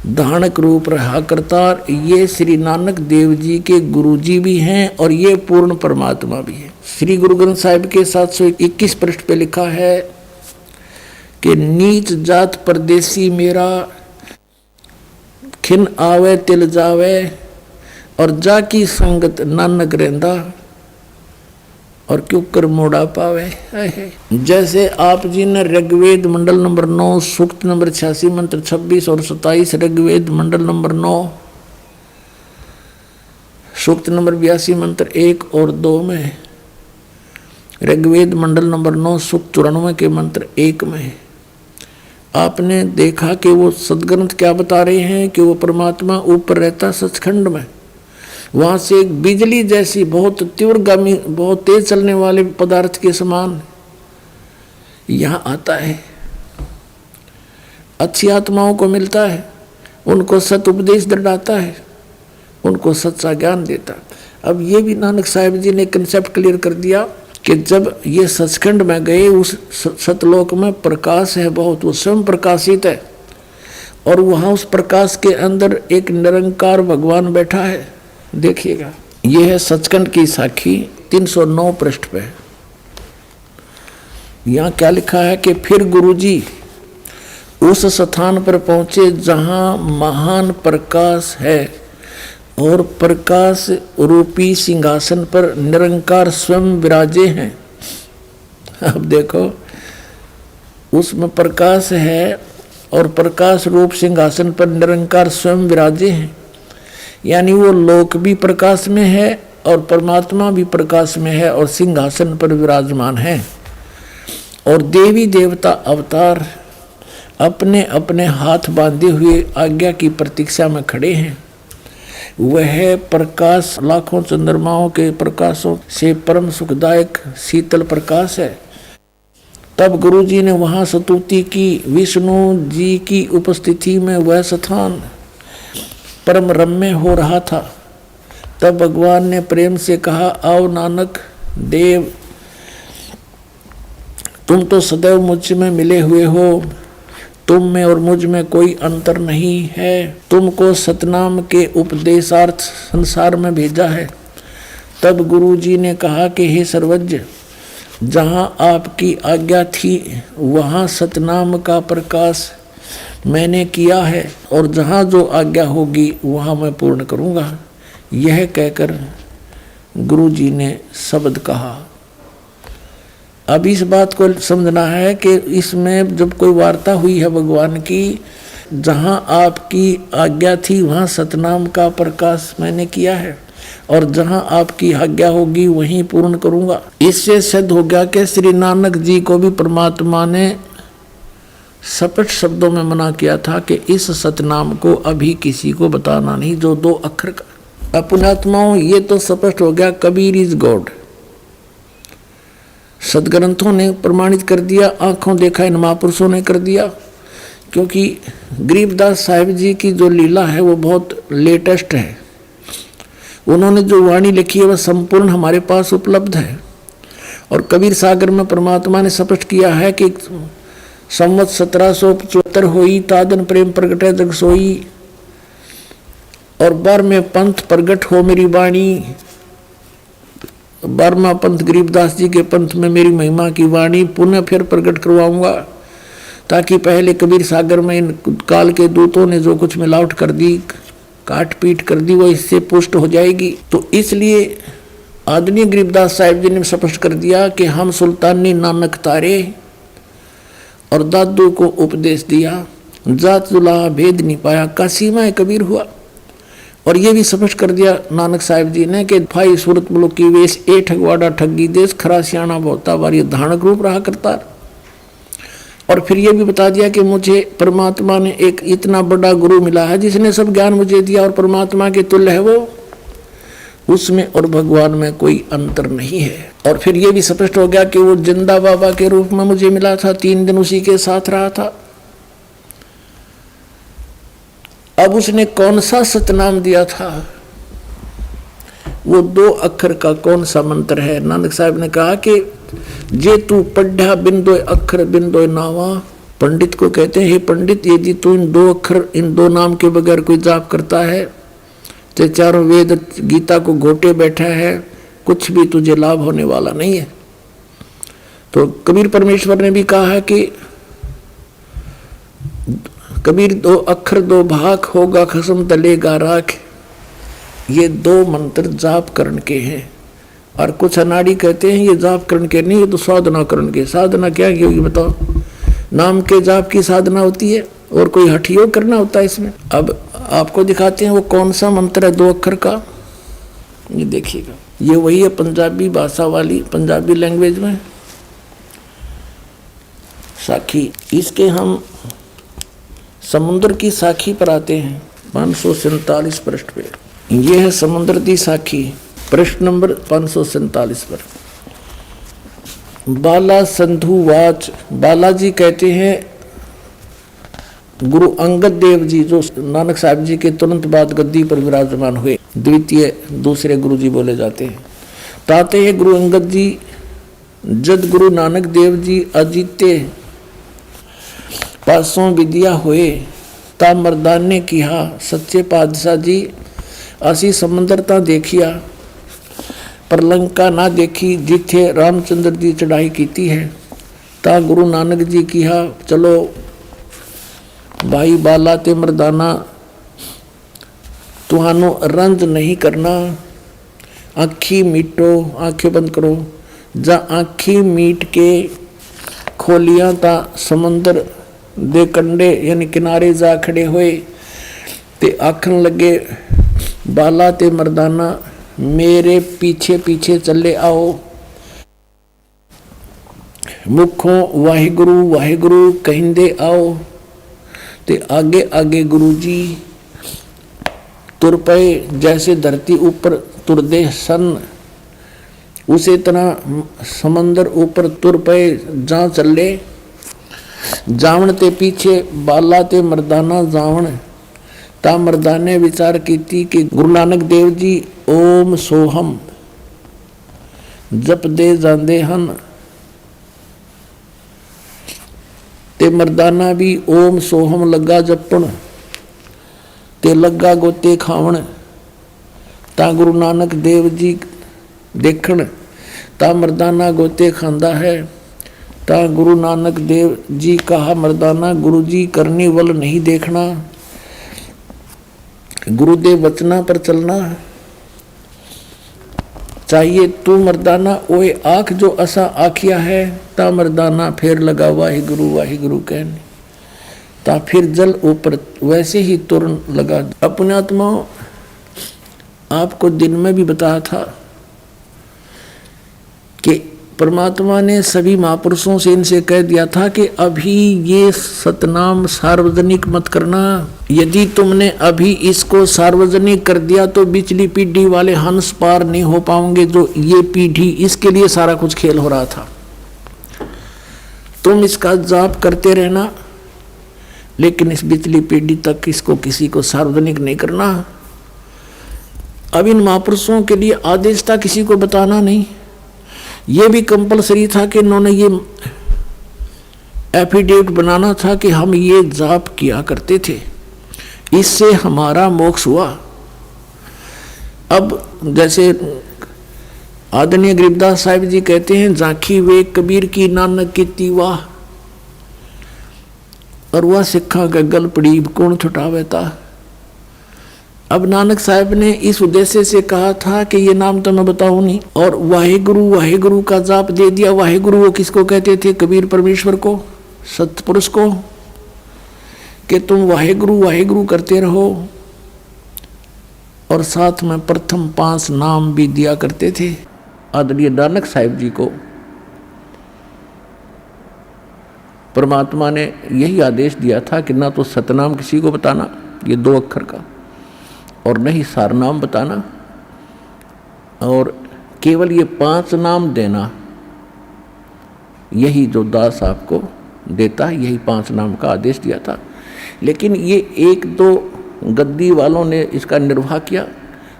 धानक रूप रहा करता, ये श्री नानक देव जी के गुरु जी भी हैं और ये पूर्ण परमात्मा भी है। श्री गुरु ग्रंथ साहिब के 721 पृष्ठ पे लिखा है कि नीच जात परदेसी मेरा, खिन आवे तिल जावे, और जाकी संगत नानक रहंदा, और क्यों कर मोड़ा पावे। जैसे आप जी ने ऋग्वेद मंडल नंबर 9 सूक्त नंबर 86 मंत्र 26 और 27, ऋग्वेद मंडल नंबर 9 सूक्त नंबर 82 मंत्र 1 और 2 में, ऋग्वेद मंडल नंबर 9 सूक्त 94 के मंत्र 1 में आपने देखा कि वो सदग्रंथ क्या बता रहे हैं कि वो परमात्मा ऊपर रहता सचखंड में, वहां से एक बिजली जैसी बहुत तीव्रगामी, बहुत तेज चलने वाले पदार्थ के समान यहाँ आता है। अच्छी आत्माओं को मिलता है, उनको सत उपदेश दृढ़ाता है, उनको सच्चा ज्ञान देता। अब ये भी नानक साहिब जी ने कंसेप्ट क्लियर कर दिया कि जब ये सचखंड में गए, उस सतलोक में प्रकाश है बहुत, वो स्वयं प्रकाशित है, और वहाँ उस प्रकाश के अंदर एक निरंकार भगवान बैठा है। देखिएगा, ये है सचखंड की साखी 309 पृष्ठ पे। यहाँ क्या लिखा है कि फिर गुरुजी उस स्थान पर पहुंचे जहाँ महान प्रकाश है और प्रकाश रूपी सिंहासन पर निरंकार स्वयं विराजे हैं। अब देखो, उसमें प्रकाश है और प्रकाश रूप सिंहासन पर निरंकार स्वयं विराजे हैं, यानी वो लोक भी प्रकाश में है और परमात्मा भी प्रकाश में है और सिंहासन पर विराजमान है। और देवी देवता अवतार अपने अपने हाथ बांधे हुए आज्ञा की प्रतीक्षा में खड़े हैं। वह प्रकाश लाखों चंद्रमाओं के प्रकाशों से परम सुखदायक शीतल प्रकाश है। तब गुरुजी ने वहां स्तुति की। विष्णु जी की उपस्थिति में वह स्थान परम रम्य हो रहा था। तब भगवान ने प्रेम से कहा, आओ नानक देव, तुम तो सदैव मुझ में मिले हुए हो, तुम में और मुझ में कोई अंतर नहीं है। तुमको सतनाम के उपदेशार्थ संसार में भेजा है। तब गुरुजी ने कहा कि हे सर्वज्ञ, जहाँ आपकी आज्ञा थी वहाँ सतनाम का प्रकाश मैंने किया है, और जहाँ जो आज्ञा होगी वहाँ मैं पूर्ण करूँगा। यह कहकर गुरुजी ने शब्द कहा। अब इस बात को समझना है कि इसमें जब कोई वार्ता हुई है भगवान की, जहाँ आपकी आज्ञा थी वहाँ सतनाम का प्रकाश मैंने किया है, और जहाँ आपकी आज्ञा होगी वहीं पूर्ण करूँगा। इससे सिद्ध हो गया कि श्री नानक जी को भी परमात्मा ने स्पष्ट शब्दों में मना किया था कि इस सतनाम को अभी किसी को बताना नहीं, जो 2 अक्षर का। पुण्यात्माओं, ये तो स्पष्ट हो गया, कबीर इज गॉड। सदग्रंथों ने प्रमाणित कर दिया, आंखों देखा इन महापुरुषों ने कर दिया। क्योंकि गरीबदास साहिब जी की जो लीला है वो बहुत लेटेस्ट है। उन्होंने जो वाणी लिखी है वह संपूर्ण हमारे पास उपलब्ध है। और कबीर सागर में परमात्मा ने स्पष्ट किया है कि संवत 1775 होई, तादन प्रेम प्रगटे जग सोई, और 12वें पंथ प्रगट हो मेरी वाणी। 12वां पंथ गरीबदास जी के पंथ में मेरी महिमा की वाणी पुनः फिर प्रकट करवाऊंगा, ताकि पहले कबीर सागर में इन काल के दूतों ने जो कुछ मिलावट कर दी, काट पीट कर दी, वो इससे पुष्ट हो जाएगी। तो इसलिए आदरणीय गरीबदास साहिब जी ने स्पष्ट कर दिया कि हम सुल्तानी नानक तारे और दादू को उपदेश दिया, जात जुला भेद नहीं पाया, काशी में कबीर हुआ। और ये भी स्पष्ट कर दिया नानक साहिब जी ने कि भाई सूरत मुल्क की वेश ए ठगवाड़ा ठगी देश, खरा सियाणा बहुता बारी धानक रूप रहा करता। और फिर ये भी बता दिया कि मुझे परमात्मा ने एक इतना बड़ा गुरु मिला है जिसने सब ज्ञान मुझे दिया और परमात्मा के तुल्य है वो। उसमें और भगवान में कोई अंतर नहीं है। और फिर ये भी स्पष्ट हो गया कि वो जिंदा बाबा के रूप में मुझे मिला था, 3 दिन उसी के साथ रहा था। अब उसने कौन सा सतनाम दिया था, वो 2 अक्षर का कौन सा मंत्र है। नानक साहब ने कहा कि जे तू पढ़ा बिंदो अक्षर बिंदो नावा। पंडित को कहते हैं, हे पंडित, यदि तू इन 2 अक्षर, इन 2 नाम के बगैर कोई जाप करता है तो चारों वेद गीता को घोटे बैठा है, कुछ भी तुझे लाभ होने वाला नहीं है। तो कबीर परमेश्वर ने भी कहा है कि कबीर 2 अक्षर 2 भाग होगा खसम तलेगा राख। ये 2 मंत्र जाप करण के हैं। और कुछ अनाड़ी कहते हैं ये जाप करण के नहीं, ये तो साधना करण के। साधना क्या होगी बताओ? नाम के जाप की साधना होती है और कोई हठ योग करना होता है इसमें। अब आपको दिखाते हैं वो कौन सा मंत्र है 2 अक्षर का। ये देखिएगा, ये वही है पंजाबी भाषा वाली, पंजाबी लैंग्वेज में साखी। इसके हम समुद्र की साखी पर आते हैं 547 पृष्ठ पे। ये है समुद्र की साखी, प्रश्न नंबर 547 पर। बाला संधु वाच। बालाजी कहते हैं गुरु अंगद देव जी, जो नानक साहब जी के तुरंत बाद गद्दी पर विराजमान हुए, दूसरे गुरु जी बोले जाते हैं। ताते हैं गुरु अंगद जी, जद गुरु नानक देव जी अजीते पासों विद्या हुए, ता मर्दान ने किहा सच्चे पातशाह जी असी समंदर ता देखिया पर लंका ना देखी, जिथे रामचंद्र जी चढ़ाई कीती है। ता गुरु नानक जी किहा चलो भाई बाला ते मर्दाना, तुहानू रंज नहीं करना, आँखी मीटो, आँखें बंद करो। जा आँखी मीट के खोलियां ता समंदर दे कंडे यानी किनारे जा खड़े होए, ते आखन लगे बाला ते मर्दाना मेरे पीछे पीछे चले आओ। मुखों वाहिगुरु वाहिगुरु कहिंदे आओ, ते आगे आगे गुरु जी तुर पे, जैसे धरती ऊपर तुरदे सन उसी तरह समंदर ऊपर तुर पे जा चले। जावण ते पीछे बाला ते मर्दाना जावण, ता मर्दाने विचार कीती कि गुरु नानक देव जी ओम सोहम जप दे जांदे हन, ते मर्दाना भी ओम सोहम लगा जपण, ते लगा गोते खावण। ता गुरु नानक देव जी देखण, ता मर्दाना गोते खांदा है। ता गुरु नानक देव जी कहा मर्दाना गुरु जी करनी वल नहीं देखना, गुरुदेव वचना पर चलना चाहिए। तू मर्दाना ओए आँख जो असा आखिया है। ता मर्दाना फिर लगा वाहिगुरु वाहिगुरु कहने, ता फिर जल ऊपर वैसे ही तुरन लगा। अपने आत्मा आपको दिन में भी बताया था कि परमात्मा ने सभी महापुरुषों से इनसे कह दिया था कि अभी ये सतनाम सार्वजनिक मत करना। यदि तुमने अभी इसको सार्वजनिक कर दिया तो पिछली पीढ़ी वाले हंस पार नहीं हो पाओगे, जो ये पीढ़ी, इसके लिए सारा कुछ खेल हो रहा था। तुम इसका जाप करते रहना, लेकिन इस पिछली पीढ़ी तक इसको किसी को सार्वजनिक नहीं करना। अब इन महापुरुषों के लिए आदेश था किसी को बताना नहीं। ये भी कंपलसरी था कि इन्होंने ये एफिडेविट बनाना था कि हम ये जाप किया करते थे, इससे हमारा मोक्ष हुआ। अब जैसे आदरणीय गरीबदास साहिब जी कहते हैं, झांकी वे कबीर की नानक की तीवा, और वह सिखा का गल पड़ी कौन छुटावे था। अब नानक साहब ने इस उद्देश्य से कहा था कि ये नाम तो मैं बताऊं नहीं, और वाहिगुरु वाहिगुरु का जाप दे दिया। वाहिगुरु वो किसको कहते थे? कबीर परमेश्वर को, सतपुरुष को, कि तुम वाहिगुरु वाहिगुरु करते रहो। और साथ में प्रथम 5 नाम भी दिया करते थे। आदरणीय नानक साहिब जी को परमात्मा ने यही आदेश दिया था कि ना तो सतनाम किसी को बताना, ये 2 अक्षर का, और नहीं सारनाम बताना, और केवल ये 5 नाम देना, यही जो दास आपको देता है, यही 5 नाम का आदेश दिया था। लेकिन ये 1-2 गद्दी वालों ने इसका निर्वाह किया।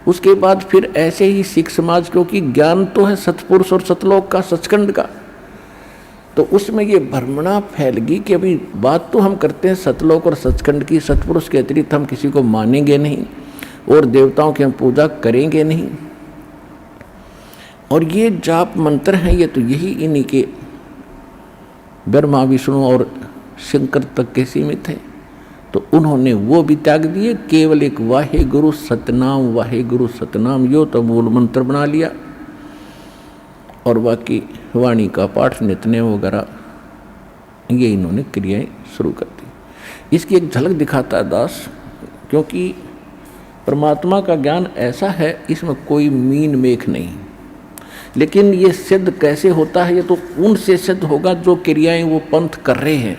उसके बाद फिर ऐसे ही सिख समाज, क्योंकि ज्ञान तो है सतपुरुष और सतलोक का, सचखंड का, तो उसमें ये भ्रमणा फैल गई कि अभी बात तो हम करते हैं सतलोक और सचखंड की, सतपुरुष के अतिरिक्त हम किसी को मानेंगे नहीं और देवताओं की हम पूजा करेंगे नहीं। और ये जाप मंत्र हैं, ये तो यही इन्हीं के ब्रह्मा विष्णु और शंकर तक के सीमित हैं। तो उन्होंने वो भी त्याग दिए, केवल एक वाहे गुरु सतनाम, वाहे गुरु सतनाम, यो तो मूल मंत्र बना लिया। और बाकी वाणी का पाठ, नित्य वगैरह, ये इन्होंने क्रियाएं शुरू कर दी। इसकी एक झलक दिखाता है दास, क्योंकि परमात्मा का ज्ञान ऐसा है, इसमें कोई मीन मेख नहीं। लेकिन ये सिद्ध कैसे होता है, ये तो उनसे सिद्ध होगा जो क्रियाएं वो पंथ कर रहे हैं,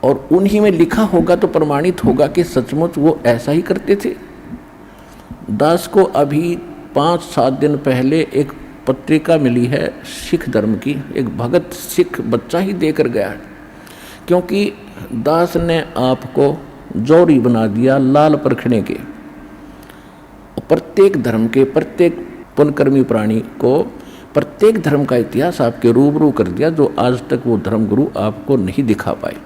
और उन्हीं में लिखा होगा तो प्रमाणित होगा कि सचमुच वो ऐसा ही करते थे। दास को अभी 5-7 दिन पहले एक पत्रिका मिली है सिख धर्म की, एक भगत सिख बच्चा ही देकर गया है, क्योंकि दास ने आपको जौहरी बना दिया लाल परखने के। प्रत्येक धर्म के, प्रत्येक पुण्यकर्मी प्राणी को प्रत्येक धर्म का इतिहास आपके रूबरू कर दिया, जो आज तक वो धर्मगुरु आपको नहीं दिखा पाए।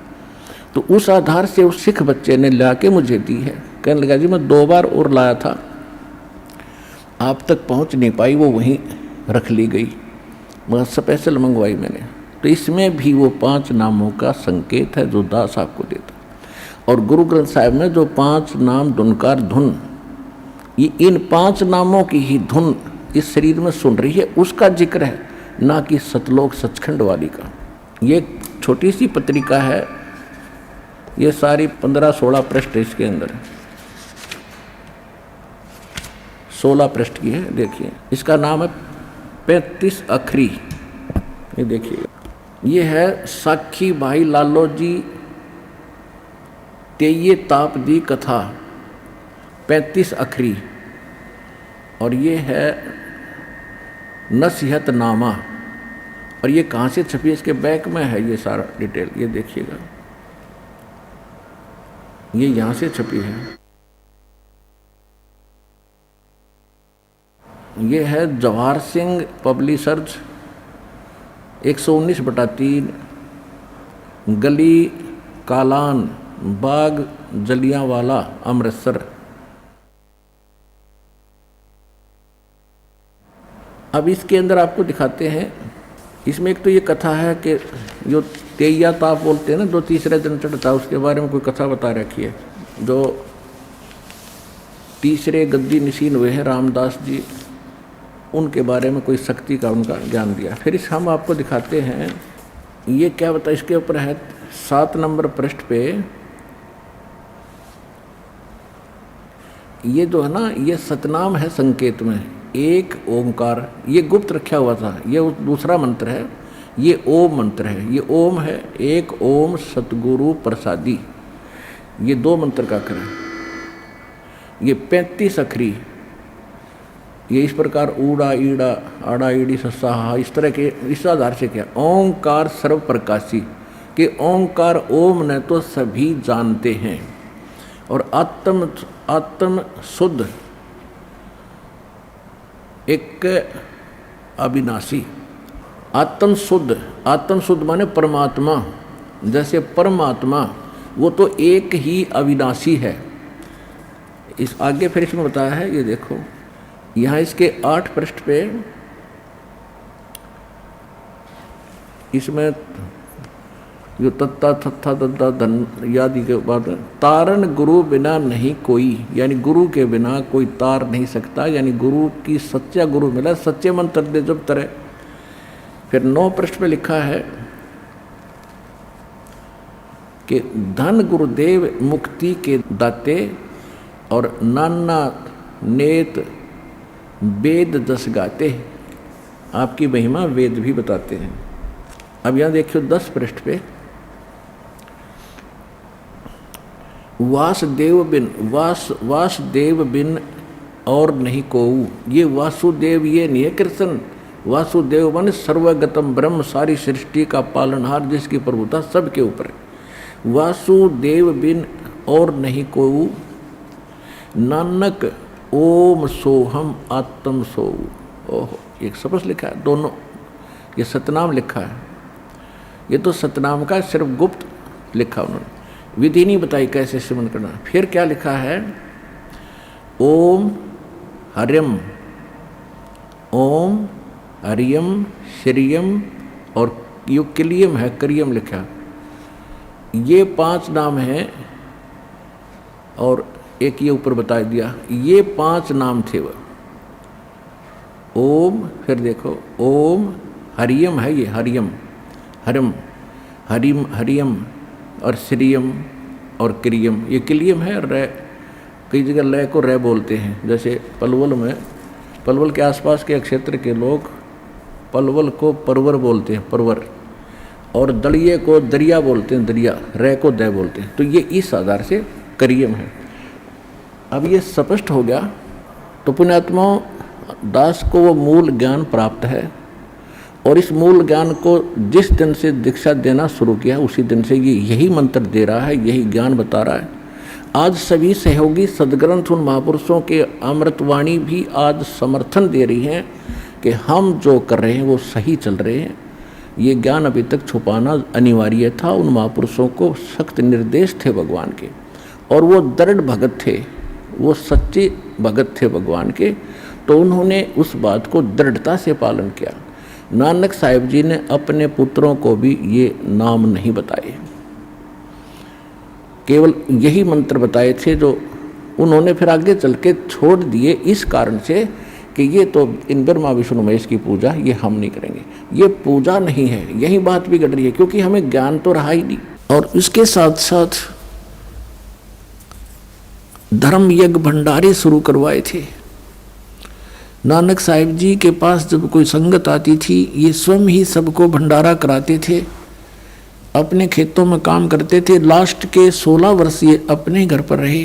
तो उस आधार से उस सिख बच्चे ने ला के मुझे दी है। कहने लगा जी मैं 2 बार और लाया था, आप तक पहुंच नहीं पाई, वो वहीं रख ली गई, मगर स्पेशल मंगवाई मैंने। तो इसमें भी वो 5 नामों का संकेत है जो दास आपको देता। और गुरु ग्रंथ साहिब में जो 5 नाम धुनकार धुन, ये इन 5 नामों की ही धुन इस शरीर में सुन रही है, उसका जिक्र है, ना कि सतलोक सचखंड वाली का। ये छोटी सी पत्रिका है, ये सारी 15-16 पृष्ठ इसके अंदर है, 16 पृष्ठ की है। देखिए इसका नाम है 35 अखरी। ये देखिएगा, ये है साखी भाई लालो जी तेये ताप दी कथा 35 अखरी, और ये है नसीहत नामा। और ये कहाँ से छपी है, इसके बैक में है ये सारा डिटेल, ये देखिएगा, ये यहाँ से छपी है। ये है जवाहर सिंह पब्लिशर्स 119/3 गली कालान बाग जलियांवाला अमृतसर। अब इसके अंदर आपको दिखाते हैं, इसमें एक तो ये कथा है कि जो तेया ताप बोलते हैं ना, जो तीसरे दिन चढ़ता, उसके बारे में कोई कथा बता रखी है। जो तीसरे गद्दी निशीन हुए हैं रामदास जी, उनके बारे में कोई शक्ति का उनका ज्ञान दिया। फिर इस हम आपको दिखाते हैं, ये क्या बता, इसके ऊपर है 7 नंबर पृष्ठ पे, ये जो है ना, ये सतनाम है संकेत में, एक ओंकार, ये गुप्त रखा हुआ था, ये दूसरा मंत्र है, ये ओम मंत्र है, ये ओम है, एक ओम सतगुरु प्रसादी, ये 2 मंत्र का कर है। ये 35 अखरी, ये इस प्रकार ऊड़ा ईड़ा आड़ा ईड़ी सस्सा हा, इस तरह के, इस आधार से क्या, ओंकार सर्व प्रकाशी, कि ओंकार ओम ने तो सभी जानते हैं, और आत्म शुद्ध एक अविनाशी, आत्म शुद्ध माने परमात्मा, जैसे परमात्मा वो तो एक ही अविनाशी है। इस आगे फिर इसमें बताया है, ये देखो यहाँ इसके 8 पृष्ठ पे, इसमें जो तत्ता थत्था दद्दा धन यादि के बाद, तारण गुरु बिना नहीं कोई, यानी गुरु के बिना कोई तार नहीं सकता, यानी गुरु की सच्चा गुरु मिला, सच्चे मंत्र दे जब तरह। फिर 9 पृष्ठ पे लिखा है कि धन गुरुदेव मुक्ति के दाते, और नाना नेत वेद 10 गाते, आपकी महिमा वेद भी बताते हैं। अब यहाँ देखियो 10 पृष्ठ पे, वासुदेव बिन और नहीं कोऊ। ये वासुदेव ये नहीं है कृष्ण। वासुदेव मन सर्वगतम ब्रह्म, सारी सृष्टि का पालनहार जिसकी प्रभुता सबके ऊपर है। वासुदेव बिन और नहीं कोऊ, नानक ओम सोहम आत्म सोऊ। ओहो, एक शब्द लिखा है, दोनों ये सतनाम लिखा है। ये तो सतनाम का सिर्फ गुप्त लिखा उन्होंने, विधि नहीं बताई कैसे सिमरन करना। फिर क्या लिखा है, ओम हरियम, ओम हरियम श्रियम और यो किलियम है, करियम लिखा। ये 5 नाम हैं और एक ये ऊपर बता दिया, ये 5 नाम थे वह। ओम, फिर देखो ओम हरियम है, ये हरियम हरिम हरिम हरियम और श्रियम और क्रियम, ये किलियम है। रे कई जगह लय को रे बोलते हैं, जैसे पलवल में, पलवल के आसपास के क्षेत्र के लोग पलवल को परवर बोलते हैं, परवर, और दलिये को दरिया बोलते हैं, दरिया, रे को दय बोलते हैं। तो ये इस आधार से करियम है। अब ये स्पष्ट हो गया। तो पुण्यात्माओं, दास को वो मूल ज्ञान प्राप्त है और इस मूल ज्ञान को जिस दिन से दीक्षा देना शुरू किया उसी दिन से ये यही मंत्र दे रहा है, यही ज्ञान बता रहा है। आज सभी सहयोगी सदग्रंथ उन महापुरुषों के अमृतवाणी भी आज समर्थन दे रही हैं कि हम जो कर रहे हैं वो सही चल रहे हैं। ये ज्ञान अभी तक छुपाना अनिवार्य था। उन महापुरुषों को सख्त निर्देश थे भगवान के, और वो दृढ़ भगत थे, वो सच्चे भगत थे भगवान के। तो उन्होंने उस बात को दृढ़ता से पालन किया। नानक साहिब जी ने अपने पुत्रों को भी ये नाम नहीं बताए, केवल यही मंत्र बताए थे जो उन्होंने फिर आगे चल के छोड़ दिए, इस कारण से कि ये तो इन ब्रह्मा विष्णु महेश की पूजा ये हम नहीं करेंगे, ये पूजा नहीं है। यही बात भी गड़ रही है, क्योंकि हमें ज्ञान तो रहा ही नहीं। और इसके साथ साथ धर्म यज्ञ भंडारे शुरू करवाए थे। नानक साहिब जी के पास जब कोई संगत आती थी, ये स्वयं ही सबको भंडारा कराते थे, अपने खेतों में काम करते थे। लास्ट के 16 वर्ष ये अपने घर पर रहे,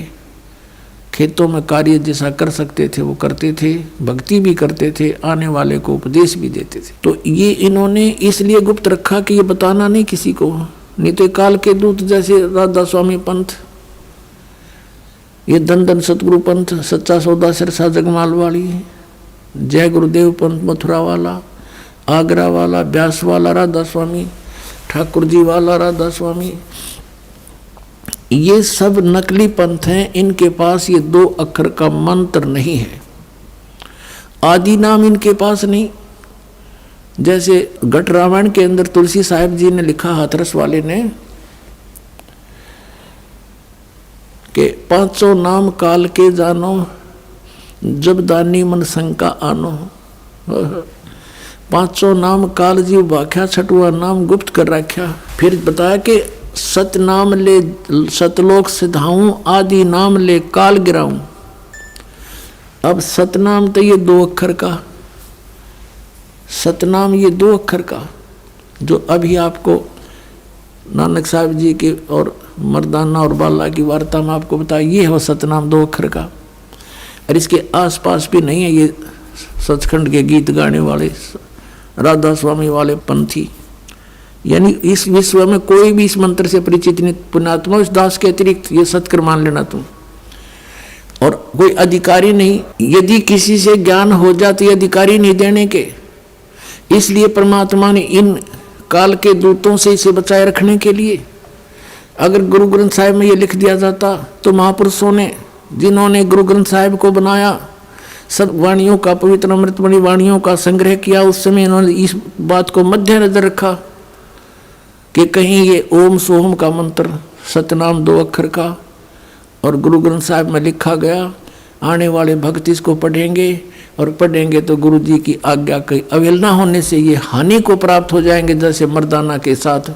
खेतों में कार्य जैसा कर सकते थे वो करते थे, भक्ति भी करते थे, आने वाले को उपदेश भी देते थे। तो ये इन्होंने इसलिए गुप्त रखा कि ये बताना नहीं किसी को, नहीं तो काल के दूत जैसे राधा स्वामी पंथ, ये धन धन सतगुरु पंथ, सच्चा सौदा सिरसा जगमाल वाली, जय गुरुदेव पंथ मथुरा वाला, आगरा वाला, ब्यास वाला राधा स्वामी, ठाकुर जी वाला राधा स्वामी, ये सब नकली पंथ हैं। इनके पास ये 2 अक्षर का मंत्र नहीं है, आदि नाम इनके पास नहीं। जैसे घट रामायण के अंदर तुलसी साहिब जी ने लिखा, हाथरस वाले ने, कि 500 नाम काल के जानो, जब दानी मन शंका आनो। 500 नाम काल जी व्याख्या, 6वां नाम गुप्त कर रखा। फिर बताया कि सतनाम ले सतलोक सिधाऊं, आदि नाम ले काल गिराऊं। अब सतनाम तो ये 2 अक्षर का, सतनाम ये 2 अक्षर का, जो अभी आपको नानक साहिब जी के और मर्दाना और बाला की वार्ता में आपको बताया, ये हो सतनाम 2 अक्षर का। और इसके आसपास भी नहीं है ये सचखंड के गीत गाने वाले राधा स्वामी वाले पंथी। यानी इस विश्व में कोई भी इस मंत्र से परिचित नहीं। पुण्यात्मा, इस दास के अतिरिक्त ये सत्कर मान लेना तुम, और कोई अधिकारी नहीं। यदि किसी से ज्ञान हो जाती अधिकारी नहीं देने के, इसलिए परमात्मा ने इन काल के दूतों से इसे बचाए रखने के लिए, अगर गुरु ग्रंथ साहिब में ये लिख दिया जाता तो महापुरुषों ने, जिन्होंने गुरु ग्रंथ साहिब को बनाया, सब वाणियों का, पवित्र अमृतमणि वाणियों का संग्रह किया, उस समय इन्होंने इस बात को मद्देनजर रखा कि कहीं ये ओम सोहम का मंत्र, सतनाम 2 अक्षर का, और गुरु ग्रंथ साहिब में लिखा गया, आने वाले भक्त इसको पढ़ेंगे, और पढ़ेंगे तो गुरु जी की आज्ञा की अवहेलना होने से ये हानि को प्राप्त हो जाएंगे। जैसे मर्दाना के साथ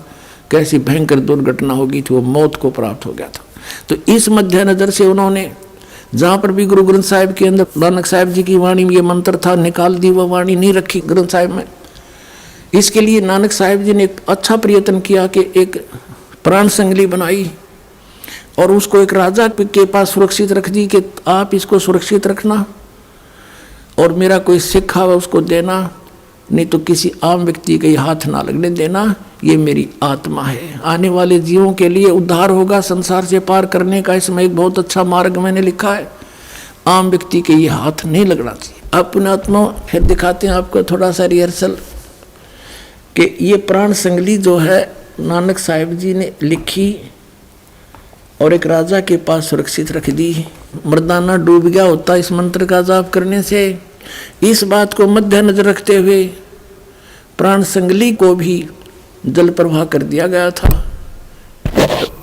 कैसी भयंकर दुर्घटना होगी थी, वो मौत को प्राप्त हो गया था। तो इस मद्देनजर से उन्होंने जहाँ पर भी गुरु ग्रंथ साहिब के अंदर नानक साहिब जी की वाणी में ये मंत्र था, निकाल दी, वह वाणी नहीं रखी ग्रंथ साहिब में। इसके लिए नानक साहिब जी ने एक अच्छा प्रयत्न किया कि एक प्राण संगली बनाई और उसको एक राजा के पास सुरक्षित रख दी कि आप इसको सुरक्षित रखना, और मेरा कोई सिक्खा हुआ उसको देना, नहीं तो किसी आम व्यक्ति के हाथ ना लगने देना। ये मेरी आत्मा है, आने वाले जीवों के लिए उद्धार होगा, संसार से पार करने का इसमें एक बहुत अच्छा मार्ग मैंने लिखा है। आम व्यक्ति के ये हाथ नहीं लगना चाहिए। अपने आत्मा फिर दिखाते हैं आपको थोड़ा सा रिहर्सल कि ये प्राण संगली जो है नानक साहिब जी ने लिखी और एक राजा के पास सुरक्षित रख दी। मर्दाना डूब गया होता इस मंत्र का जाप करने से। इस बात को मद्देनजर रखते हुए प्राण संगली को भी जल प्रवाह कर दिया गया था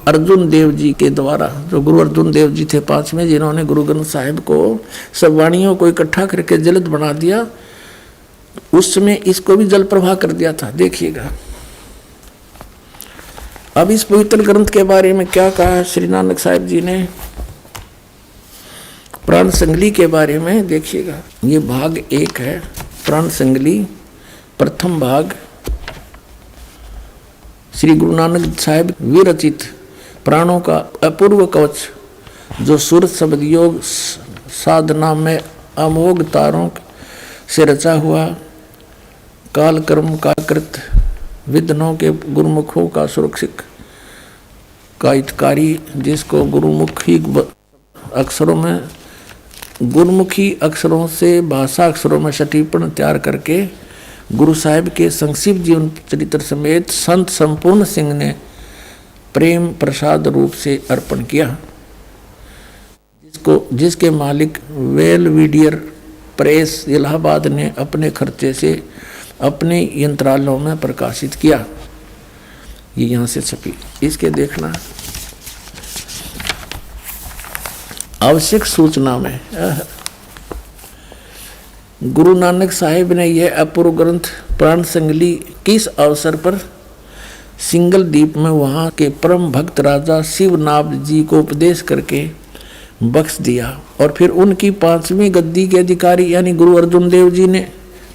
अर्जुन देव जी के द्वारा। जो गुरु अर्जुन देव जी थे 5वें, जिन्होंने गुरु ग्रंथ साहिब को सब वाणियों को इकट्ठा करके जलद बना दिया, उसमें इसको भी जल प्रवाह कर दिया था। देखिएगा अब इस पवित्र ग्रंथ के बारे में क्या कहा है श्री नानक साहिब जी ने प्राण संगली के बारे में। देखिएगा ये भाग 1 है प्राण संगली, प्रथम भाग श्री गुरु नानक साहिब विरचित प्राणों का अपूर्व कवच, जो सूरत शब्द योग साधना में अमोघ तारों से रचा हुआ, काल कर्म का कृत विद्नों के गुरुमुखों का सुरक्षित का हितकारी, जिसको गुरुमुखी अक्षरों से भाषा अक्षरों में सटीपन तैयार करके गुरु साहिब के संक्षिप्त जीवन चरित्र समेत संत संपूर्ण सिंह ने प्रेम प्रसाद रूप से अर्पण किया, जिसके मालिक वेलविडियर प्रेस इलाहाबाद ने अपने खर्चे से अपने यंत्रालयों में प्रकाशित किया। ये यहाँ से छपी, इसके देखना आवश्यक सूचना में गुरु नानक साहिब ने यह अपूर्व ग्रंथ प्राण संगली किस अवसर पर सिंगल द्वीप में वहाँ के परम भक्त राजा शिवनाभ जी को उपदेश करके बख्श दिया। और फिर उनकी 5वीं गद्दी के अधिकारी यानी गुरु अर्जुन देव जी ने,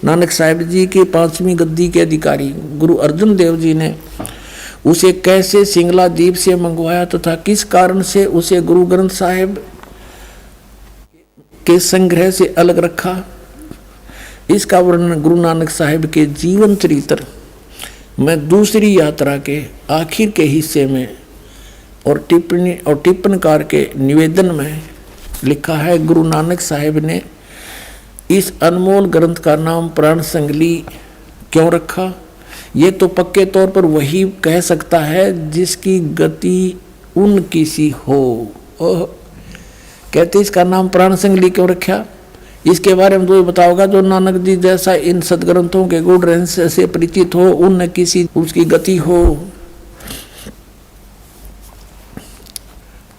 नानक साहिब जी के 5वीं गद्दी के अधिकारी गुरु अर्जुन देव जी ने उसे कैसे सिंगला द्वीप से मंगवाया तथा किस कारण से उसे गुरु ग्रंथ साहिब के संग्रह से अलग रखा, इसका वर्णन गुरु नानक साहिब के जीवन चरित्र में दूसरी यात्रा के आखिर के हिस्से में और टिप्पणकार के निवेदन में लिखा है। गुरु नानक साहिब ने इस अनमोल ग्रंथ का नाम प्राण संगली क्यों रखा, ये तो पक्के तौर पर वही कह सकता है जिसकी गति उनकी सी हो। कहते इसका नाम प्राण संगली क्यों रखा, इसके बारे में तो बताओगा जो नानक जी जैसा इन सदग्रंथों के गुण रहस्य से परिचित हो, उन किसी उसकी गति हो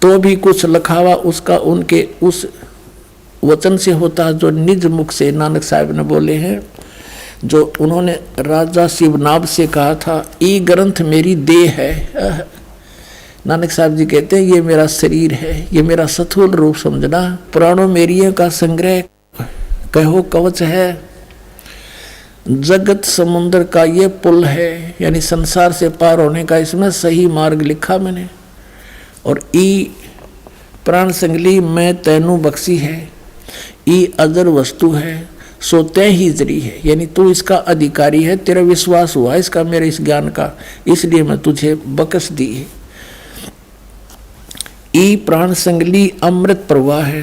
तो भी कुछ लखावा उसका उनके उस वचन से होता जो निज मुख से नानक साहिब ने बोले हैं, जो उन्होंने राजा शिवनाभ से कहा था, ये ग्रंथ मेरी देह है। नानक साहब जी कहते हैं ये मेरा शरीर है, ये मेरा स्थूल रूप समझना, प्राणों मेरियों का संग्रह कहो कवच है, जगत समुद्र का ये पुल है, यानी संसार से पार होने का इसमें सही मार्ग लिखा मैंने। और ई प्राण संगली मैं तैनू बख्शी है, ई अजर वस्तु है, सो तय ही जरी है, यानी तू इसका अधिकारी है, तेरा विश्वास हुआ इसका मेरे इस ज्ञान का, इसलिए मैं तुझे बख्श दी है। ई प्राण संगली अमृत प्रवाह है,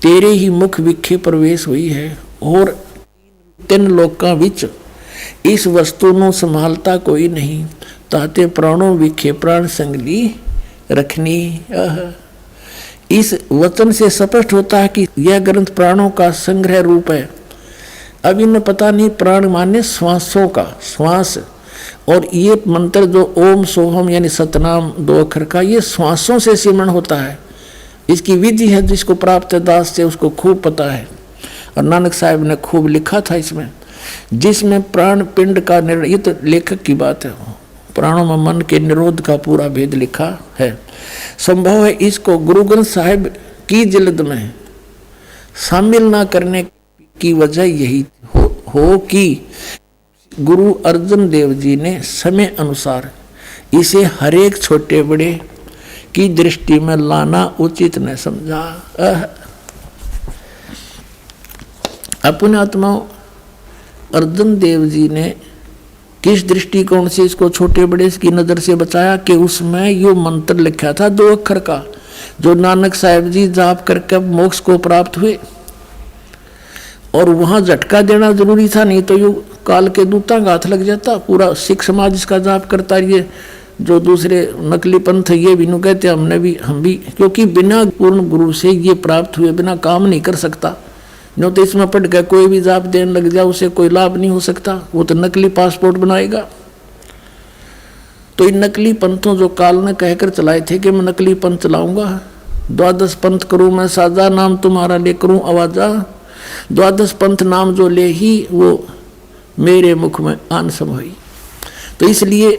तेरे ही मुख विखे प्रवेश हुई है, और 3 लोकां विच इस वस्तु ਨੂੰ संभालता कोई नहीं, ताते प्राणों विखे प्राण संगली रखनी। इस वचन से स्पष्ट होता है कि यह ग्रंथ प्राणों का संग्रह रूप है। अब इन्हें पता नहीं प्राण माने श्वासों का श्वास, और ये मंत्र जो ओम सोहम यानी सतनाम 2 अक्षर का, ये श्वासों से सिमरण होता है। इसकी विधि है जिसको प्राप्त दास से उसको खूब पता है, और नानक साहब ने खूब लिखा था इसमें, जिसमें प्राण पिंड का ये तो लेखक की बात है, प्राणों में मन के निरोध का पूरा भेद लिखा है। संभव है इसको गुरु ग्रंथ साहिब की जिल्द में शामिल ना करने की वजह यही हो कि गुरु अर्जुन देव जी ने समय अनुसार इसे हरेक छोटे बड़े की दृष्टि में लाना उचित न समझा। अपने आत्माओं अर्जुन देव जी ने किस दृष्टिकोण से इसको छोटे बड़े की नजर से बचाया कि उसमें यो मंत्र लिखा था 2 अक्षर का, जो नानक साहब जी जाप करके मोक्ष को प्राप्त हुए। और वहां झटका देना जरूरी था, नहीं तो यो काल के दूता का हाथ लग जाता। पूरा सिख समाज इसका जाप करता। ये जो दूसरे नकली पंथ ये भी नहीं कहते हम भी, क्योंकि बिना पूर्ण गुरु से ये प्राप्त हुए बिना काम नहीं कर सकता। जो तो इसमें पढ़ के कोई भी जाप देने लग जाए उसे कोई लाभ नहीं हो सकता, वो तो नकली पासपोर्ट बनाएगा। तो इन नकली पंथों जो काल ने कहकर चलाए थे कि मैं नकली पंथ चलाऊंगा, 12 पंथ करूं मैं साजा, नाम तुम्हारा ले करूं आवाजा। 12 पंथ नाम जो ले ही वो मेरे मुख में आन समाई। तो इसलिए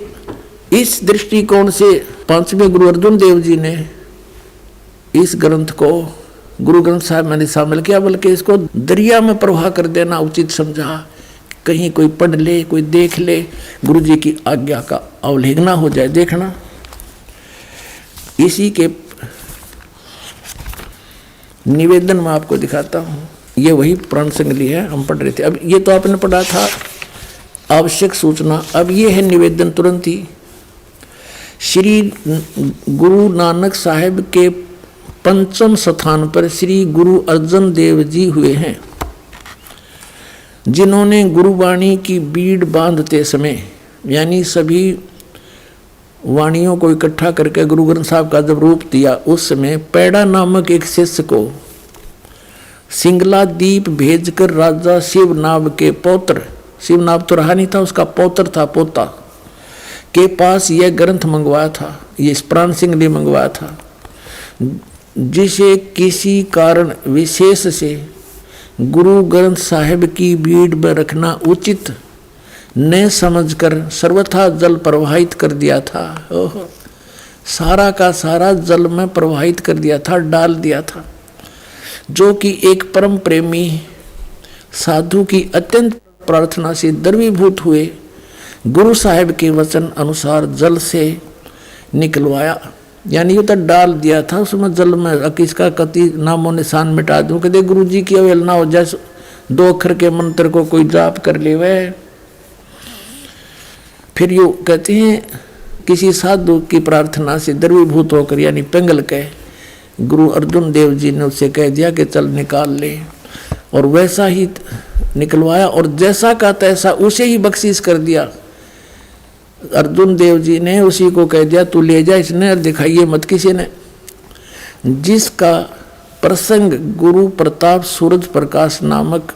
इस दृष्टिकोण से 5वें गुरु अर्जुन देव जी ने इस ग्रंथ को गुरु ग्रंथ साहब मैंने शामिल किया, बल्कि इसको दरिया में प्रवाह कर देना उचित समझा। कहीं कोई पढ़ ले, कोई देख ले, गुरु जी की आज्ञा का अवहेलना हो जाए। देखना इसी के निवेदन में आपको दिखाता हूँ। ये वही प्राण संगली है, हम पढ़ रहे थे। अब ये तो आपने पढ़ा था आवश्यक सूचना, अब ये है निवेदन तुरंत ही। श्री गुरु नानक साहेब के 5वें स्थान पर श्री गुरु अर्जन देव जी हुए हैं, जिन्होंने गुरुवाणी की बीड़ बांधते समय, यानी सभी वाणियों को इकट्ठा करके गुरु ग्रंथ साहब का जब रूप दिया, उस समय पैड़ा नामक एक शिष्य को सिंगला दीप भेजकर राजा शिवनाभ के पौत्र, शिवनाभ तो रहा नहीं था, उसका पौत्र था, पोता के पास यह ग्रंथ मंगवाया था, ये प्राण सिंगली मंगवाया था, जिसे किसी कारण विशेष से गुरु ग्रंथ साहिब की बीड़ में रखना उचित न समझकर सर्वथा जल प्रवाहित कर दिया था। ओह, सारा का सारा जल में प्रवाहित कर दिया था, डाल दिया था। जो कि एक परम प्रेमी साधु की अत्यंत प्रार्थना से द्रवीभूत हुए गुरु साहिब के वचन अनुसार जल से निकलवाया, यानी ये तो डाल दिया था उसमें जल में, किसका कति नामो निशान मिटा दूं, कहते गुरु जी की अवहेलना हो जाए, 2 अक्षर के मंत्र को कोई जाप कर ले वह। फिर यो कहते हैं किसी साधु की प्रार्थना से द्रवीभूत होकर, यानी पिंगल के गुरु अर्जुन देव जी ने उससे कह दिया कि चल निकाल ले, और वैसा ही निकलवाया और जैसा का तैसा उसे ही बख्शीश कर दिया। अर्जुन देव जी ने उसी को कह दिया तू ले जा, इसने दिखाइए मत किसी ने। जिसका प्रसंग गुरु प्रताप सूरज प्रकाश नामक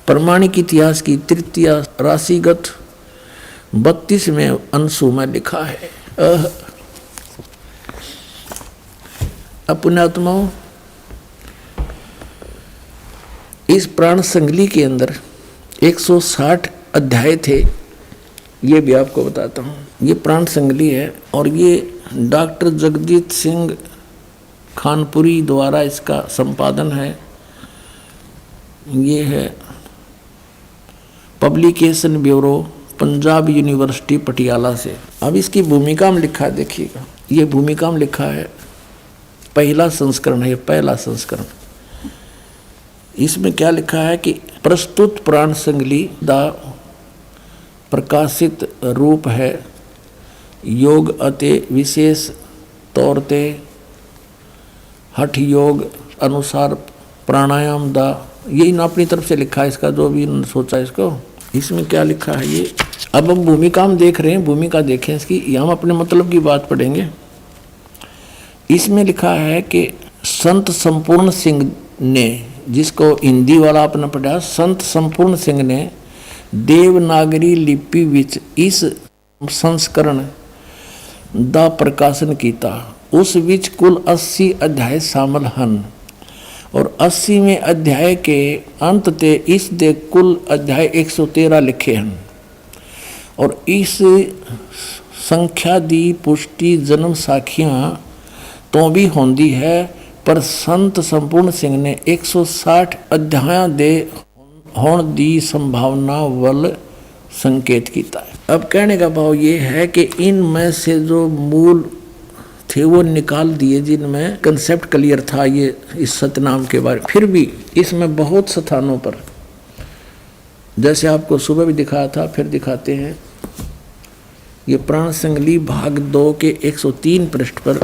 प्रमाणिक इतिहास की 3 राशिगत 32वें अंशु में लिखा है। अपने आत्माओं, इस प्राण संगली के अंदर 160 अध्याय थे, ये भी आपको बताता हूँ। ये प्राण संगली है और ये डॉक्टर जगजीत सिंह खानपुरी द्वारा इसका संपादन है। ये है publication bureau, Punjab university Patiala से। अब इसकी भूमिका में लिखा है, देखिएगा ये भूमिका में लिखा है, पहला संस्करण है, पहला संस्करण। इसमें क्या लिखा है कि प्रस्तुत प्राण संगली दा प्रकाशित रूप है योग अते विशेष तौर ते हठ योग अनुसार प्राणायाम दा, यही ना अपनी तरफ से लिखा है इसका, जो भी सोचा इसको। इसमें क्या लिखा है ये, अब हम भूमिका में देख रहे हैं, भूमिका देखें इसकी, हम अपने मतलब की बात पढ़ेंगे। इसमें लिखा है कि संत संपूर्ण सिंह ने, जिसको हिंदी वाला आपने पढ़ा, संत संपूर्ण सिंह ने देवनागरी लिपि विच इस संस्करण ਦਾ प्रकाशन किया। उस विच कुल 80 अध्याय शामिल हैं और 80वें अध्याय के अंत ते इस दे कुल अध्याय 113 लिखे हैं। और इस संख्या दी पुष्टि जन्म साखियां तो भी होंदी है, पर संत संपूर्ण सिंह ने 160 अध्याय दे होने दी संभावना वल संकेत किया है। अब कहने का भाव ये है कि इनमें से जो मूल थे वो निकाल दिए, जिनमें कंसेप्ट क्लियर था ये इस सतनाम के बारे में। फिर भी इसमें बहुत स्थानों पर जैसे आपको सुबह भी दिखाया था, फिर दिखाते हैं। ये प्राण संगली भाग 2 के 103 पृष्ठ पर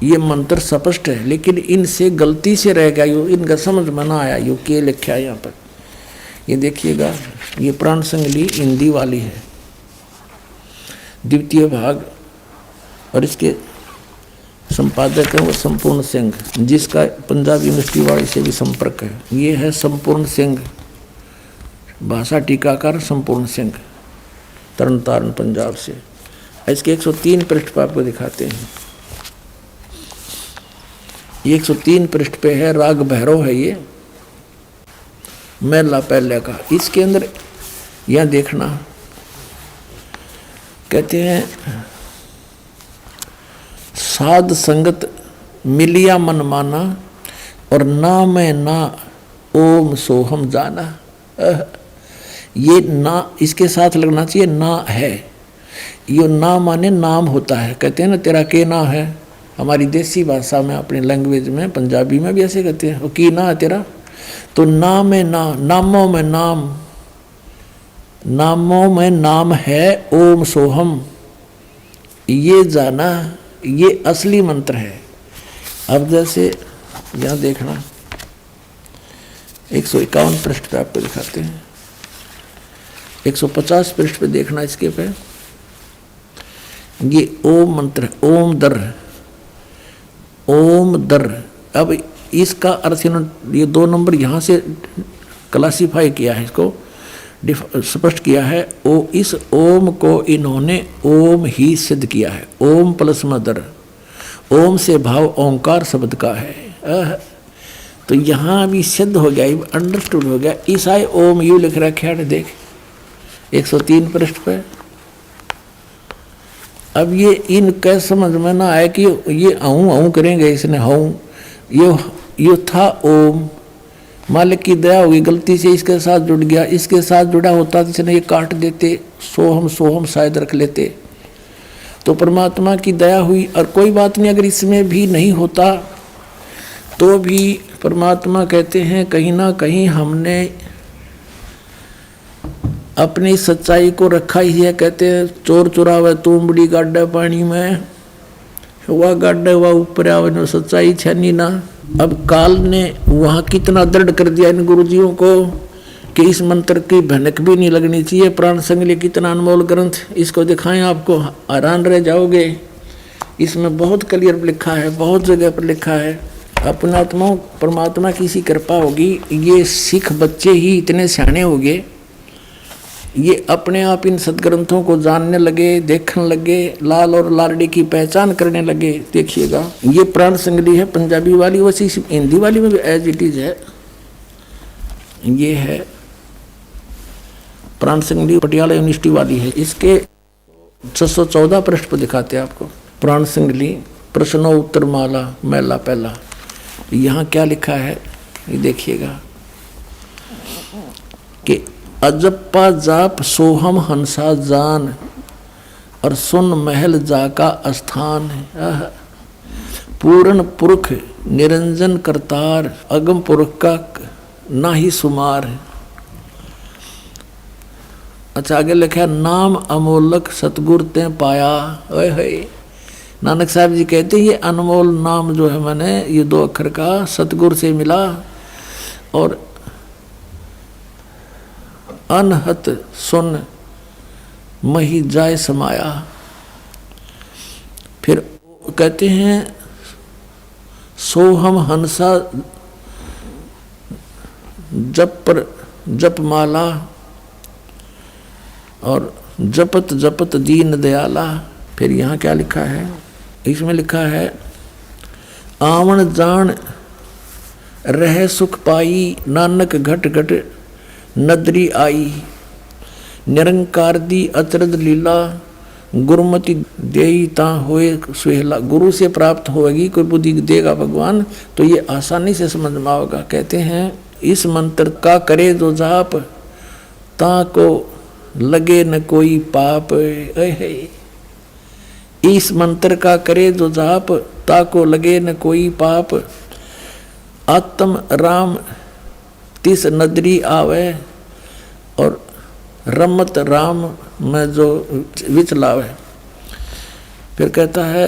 ये मंत्र स्पष्ट है, लेकिन इनसे गलती से रह गया, यो इनका समझ में ना आया, यो के लिखा है यहाँ पर। ये देखिएगा, ये प्राण संगली हिंदी वाली है, द्वितीय भाग, और इसके संपादक है वो संपूर्ण सिंह, जिसका पंजाब यूनिवर्सिटी वाले से भी संपर्क है। ये है संपूर्ण सिंह, भाषा टीकाकार संपूर्ण सिंह, तरन तारण पंजाब से। इसके 103 पृष्ठ पर आपको दिखाते हैं। ये 103 पृष्ठ पे है, राग भैरव है ये, मैला पहले का। इसके अंदर यह देखना, कहते हैं साध संगत मिलिया मन माना, और ना मैं ना ओम सोहम जाना। ये ना इसके साथ लगना चाहिए, ना है। ये ना माने नाम होता है, कहते हैं ना तेरा के ना है, हमारी देसी भाषा में, अपनी लैंग्वेज में, पंजाबी में भी ऐसे कहते हैं, वो की ना है तेरा। तो ना में ना, नामों में नाम, नामों में नाम है ओम सोहम, ये जाना, ये असली मंत्र है। अब जैसे यहाँ देखना, 151 पृष्ठ पे आपको दिखाते हैं, 150 पृष्ठ पे देखना, इसके पे ये ओम मंत्र, ओम दर, ओम दर। अब इसका अर्थ इन्होंने ये 2 नंबर यहाँ से क्लासीफाई किया है, इसको स्पष्ट किया है। ओ इस ओम को इन्होंने ओम ही सिद्ध किया है, ओम प्लस मदर, ओम से भाव ओंकार शब्द का है। तो यहाँ भी सिद्ध हो गया, अंडरस्टूड हो गया। ईसाई ओम यू लिख रखा है, देख 103 पृष्ठ पे। अब ये इनका समझ में ना आया कि ये आऊँ आऊँ करेंगे, इसने हूँ, ये था ओम, मालिक की दया होगी, गलती से इसके साथ जुड़ गया, इसके साथ जुड़ा होता तो इसने ये काट देते, सोहम सोहम शायद रख लेते, तो परमात्मा की दया हुई। और कोई बात नहीं, अगर इसमें भी नहीं होता तो भी परमात्मा कहते हैं कहीं ना कहीं हमने अपनी सच्चाई को रखा ही है। कहते हैं चोर चुरावे तुमड़ी गाड्डे पानी में, वह गाड्डे वह ऊपर आवे, न सच्चाई छनी ना। अब काल ने वहाँ कितना दृढ़ कर दिया इन गुरुजियों को कि इस मंत्र की भनक भी नहीं लगनी चाहिए। प्राण संगली कितना अनमोल ग्रंथ, इसको दिखाएं, आपको हैरान रह जाओगे। इसमें बहुत क्लियर लिखा है, बहुत जगह पर लिखा है। अपनात्मा परमात्मा की सी कृपा होगी, ये सिख बच्चे ही इतने सियाने हो गए, ये अपने आप इन सदग्रंथों को जानने लगे, देखने लगे, लाल और लाडली की पहचान करने लगे। देखिएगा, ये प्राण संगली है पंजाबी वाली, वैसे हिंदी वाली में भी एज इट इज है। ये है प्राण संगली पटियाला यूनिवर्सिटी वाली है। इसके 614 पृष्ठ पर दिखाते हैं आपको प्राण संगली प्रश्नो उत्तर माला मैला पहला। यहाँ क्या लिखा है ये देखिएगा कि अजप्पा जाप सोहम हंसा जान, और सुन महल जाका स्थान। पूर्ण पुरुष निरंजन करतार, अगम पुरुष का ना ही सुमार। अच्छा आगे लिखा नाम अमोलक सतगुर ते पाया। ओए होए, नानक साहब जी कहते हैं ये अनमोल नाम जो है मैंने ये 2 अक्षर का सतगुर से मिला, और अनहत सुन मही जाय समाया। फिर कहते हैं सोहम हंसा जप माला, और जपत जपत दीन दयाला। फिर यहाँ क्या लिखा है, इसमें लिखा है आवन जान रह सुख पाई, नानक घट घट नदरी आई। निरंकार दी अचरज लीला, गुरुमति देई ता होए सुहेला। गुरु से प्राप्त होगी, कोई बुद्धि देगा भगवान तो ये आसानी से समझ में आएगा। कहते हैं इस मंत्र का करे जो जाप, ता को लगे न कोई पाप। इस मंत्र का करे जो जाप, ता को लगे न कोई पाप। आत्म राम तिस नदरी आवे, और रमत राम में जो विचलाव है। फिर कहता है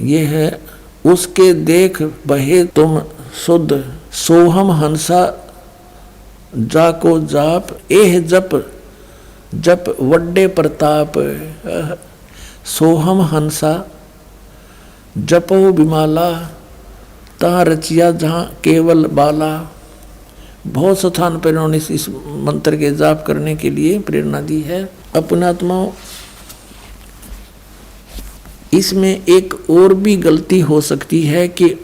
ये है उसके देख बहे तुम शुद्ध, सोहम हंसा जाको जाप, एह जप जप वड्डे प्रताप। सोहम हंसा जपो विमाला, तहाँ रचिया जहाँ केवल बाला। बहुत स्थान पर इन्होंने इस मंत्र के जाप करने के लिए प्रेरणा दी है। अपनात्माओं, इसमें एक और भी गलती हो सकती है कि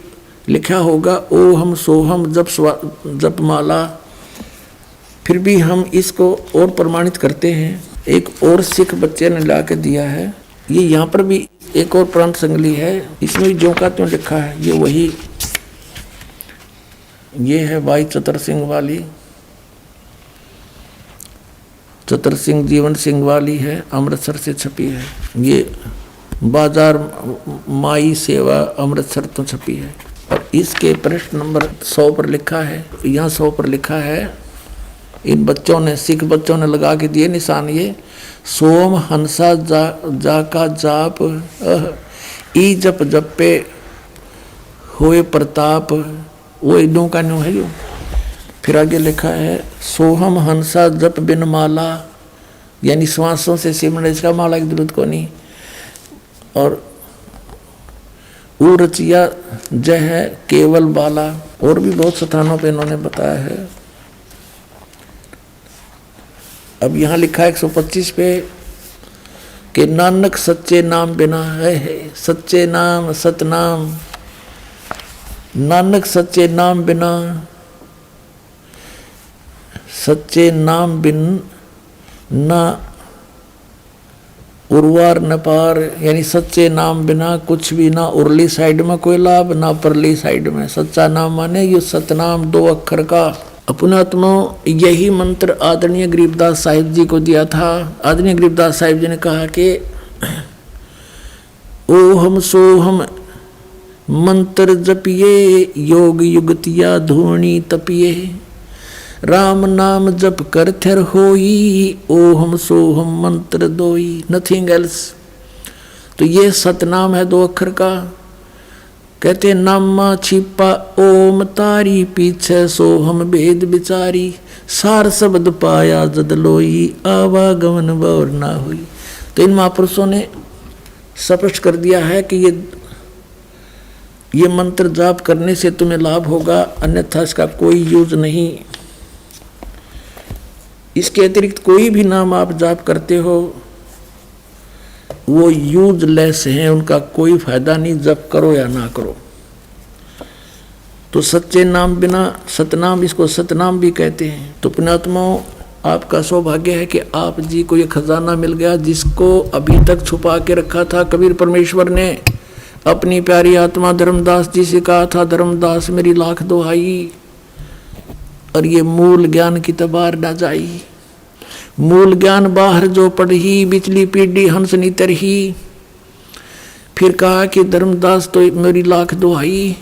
लिखा होगा ओहम सोहम जप माला, फिर भी हम इसको और प्रमाणित करते हैं। एक और सिख बच्चे ने ला के दिया है, ये यहाँ पर भी एक और प्रांत संगली है, इसमें भी जो का त्यों लिखा है ये वही। ये है भाई चतर सिंह वाली, चतर सिंह जीवन सिंह वाली है, अमृतसर से छपी है। ये बाजार माई सेवा अमृतसर तो छपी है। और इसके पृष्ठ नंबर 100 पर लिखा है, यहाँ 100 पर लिखा है, इन बच्चों ने सिख बच्चों ने लगा के दिए निशान, ये सोम हंसा जा का जाप, ई जप जपे होए प्रताप। वो इनों का न्यू है जो। फिर आगे लिखा है सोहम हंसा जप बिन माला, यानी श्वासों से सिमरन, इसका माला की जरूरत को नहीं। और वो रचिया जय है केवल बाला। और भी बहुत स्थानों पे इन्होंने बताया है। अब यहाँ लिखा है 125 पे कि नानक सच्चे नाम बिना है, सच्चे नाम सतनाम, नानक सच्चे नाम बिना, सच्चे नाम बिन ना उर्वार न पार, यानी सच्चे नाम बिना कुछ भी ना उरली साइड में कोई लाभ ना परली साइड में। सच्चा नाम माने ये सतनाम 2 अक्षर का। अपनात्मा यही मंत्र आदरणीय गरीबदास साहिब जी को दिया था। आदरणीय गरीबदास साहिब जी ने कहा कि ओहम सोहम मंत्र जपिए, योग युगतिया धूणी तपिए, राम नाम जप कर थिर होई, ओहम सोहम मंत्र दोई, नथिंग एल्स। तो ये सतनाम है 2 अक्षर का। कहते नामा छिपा ओम तारी, पीछे सोहम भेद विचारी, सार शब्द पाया जद लोई, आवागमन बौर ना हुई। तो इन महापुरुषों ने स्पष्ट कर दिया है कि ये मंत्र जाप करने से तुम्हें लाभ होगा, अन्यथा इसका कोई यूज नहीं। इसके अतिरिक्त कोई भी नाम आप जाप करते हो वो यूजलेस हैं, उनका कोई फायदा नहीं, जप करो या ना करो। तो सच्चे नाम बिना सतनाम, इसको सतनाम भी कहते हैं। तो पुण्यात्माओं, आपका सौभाग्य है कि आप जी को ये खजाना मिल गया जिसको अभी तक छुपा के रखा था कबीर परमेश्वर ने। अपनी प्यारी आत्मा धर्मदास जी से कहा था, धर्मदास मेरी लाख दुहाई, और ये मूल ज्ञान की तबार ना जाई। मूल ज्ञान बाहर जो पढ़ी, बिचली पीढ़ी हंस नीतर ही। फिर कहा कि धर्मदास तो मेरी लाख दुहाई,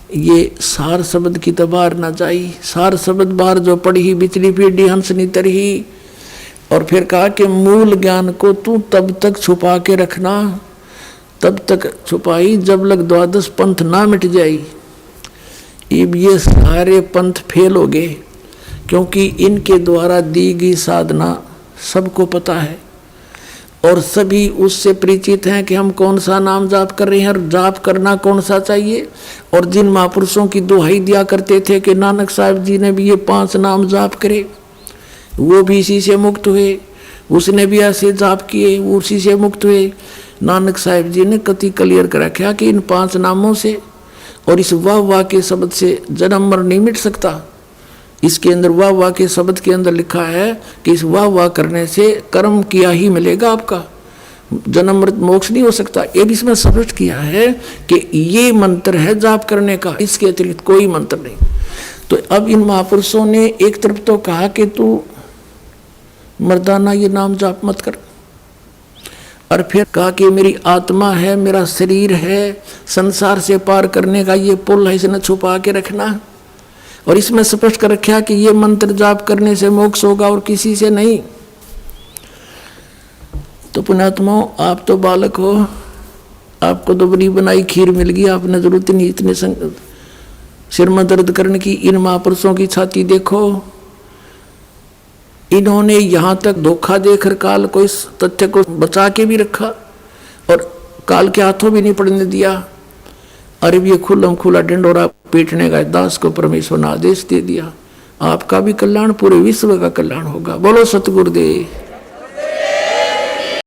ये सार शब्द की तबार ना जाई। सार शब्द बाहर जो पढ़ी, बिचली पीढ़ी हंस नीतर ही। और फिर कहा कि मूल ज्ञान को तू तब तक छुपा के रखना, तब तक छुपाई जब लग 12 पंथ ना मिट जाई। अब ये सारे पंथ फेल हो गए, क्योंकि इनके द्वारा दी गई साधना सबको पता है और सभी उससे परिचित हैं कि हम कौन सा नाम जाप कर रहे हैं और जाप करना कौन सा चाहिए। और जिन महापुरुषों की दुहाई दिया करते थे कि नानक साहब जी ने भी ये 5 नाम जाप करे, वो भी इसी से मुक्त हुए, उसने भी ऐसे जाप किए, वो उसी से मुक्त हुए। नानक साहब जी ने कति क्लियर कर रखा कि इन 5 नामों से और इस वाह वाह के शब्द से जन्म मर नहीं मिट सकता। इसके अंदर वाह वाह के शब्द के अंदर लिखा है कि इस वाह वाह करने से कर्म किया ही मिलेगा, आपका जन्म मृत मोक्ष नहीं हो सकता। ये भी इसमें स्पष्ट किया है कि ये मंत्र है जाप करने का, इसके अतिरिक्त कोई मंत्र नहीं। तो अब इन महापुरुषों ने एक तरफ तो कहा कि तू मर्दाना ये नाम जाप मत कर, और फिर कहा कि मेरी आत्मा है, मेरा शरीर है, संसार से पार करने का ये पुल है, इसे न छुपा के रखना। और इसमें स्पष्ट कर रखा कि ये मंत्र जाप करने से मोक्ष होगा और किसी से नहीं। तो पुण्यात्माओं, आप तो बालक हो, आपको तो बड़ी बनाई खीर मिल गई, आपने जरूरत नहीं इतने सिर में दर्द करने की। इन महापुरुषों की छाती देखो, इन्होंने यहां तक धोखा देकर काल को इस तथ्य को बचा के भी रखा और काल के हाथों भी नहीं पड़ने दिया। अरे ये खुल्लम खुला डंडोरा पीटने का दास को परमेश्वर ने आदेश दे दिया। आपका भी कल्याण, पूरे विश्व का कल्याण होगा। बोलो सतगुरुदेव।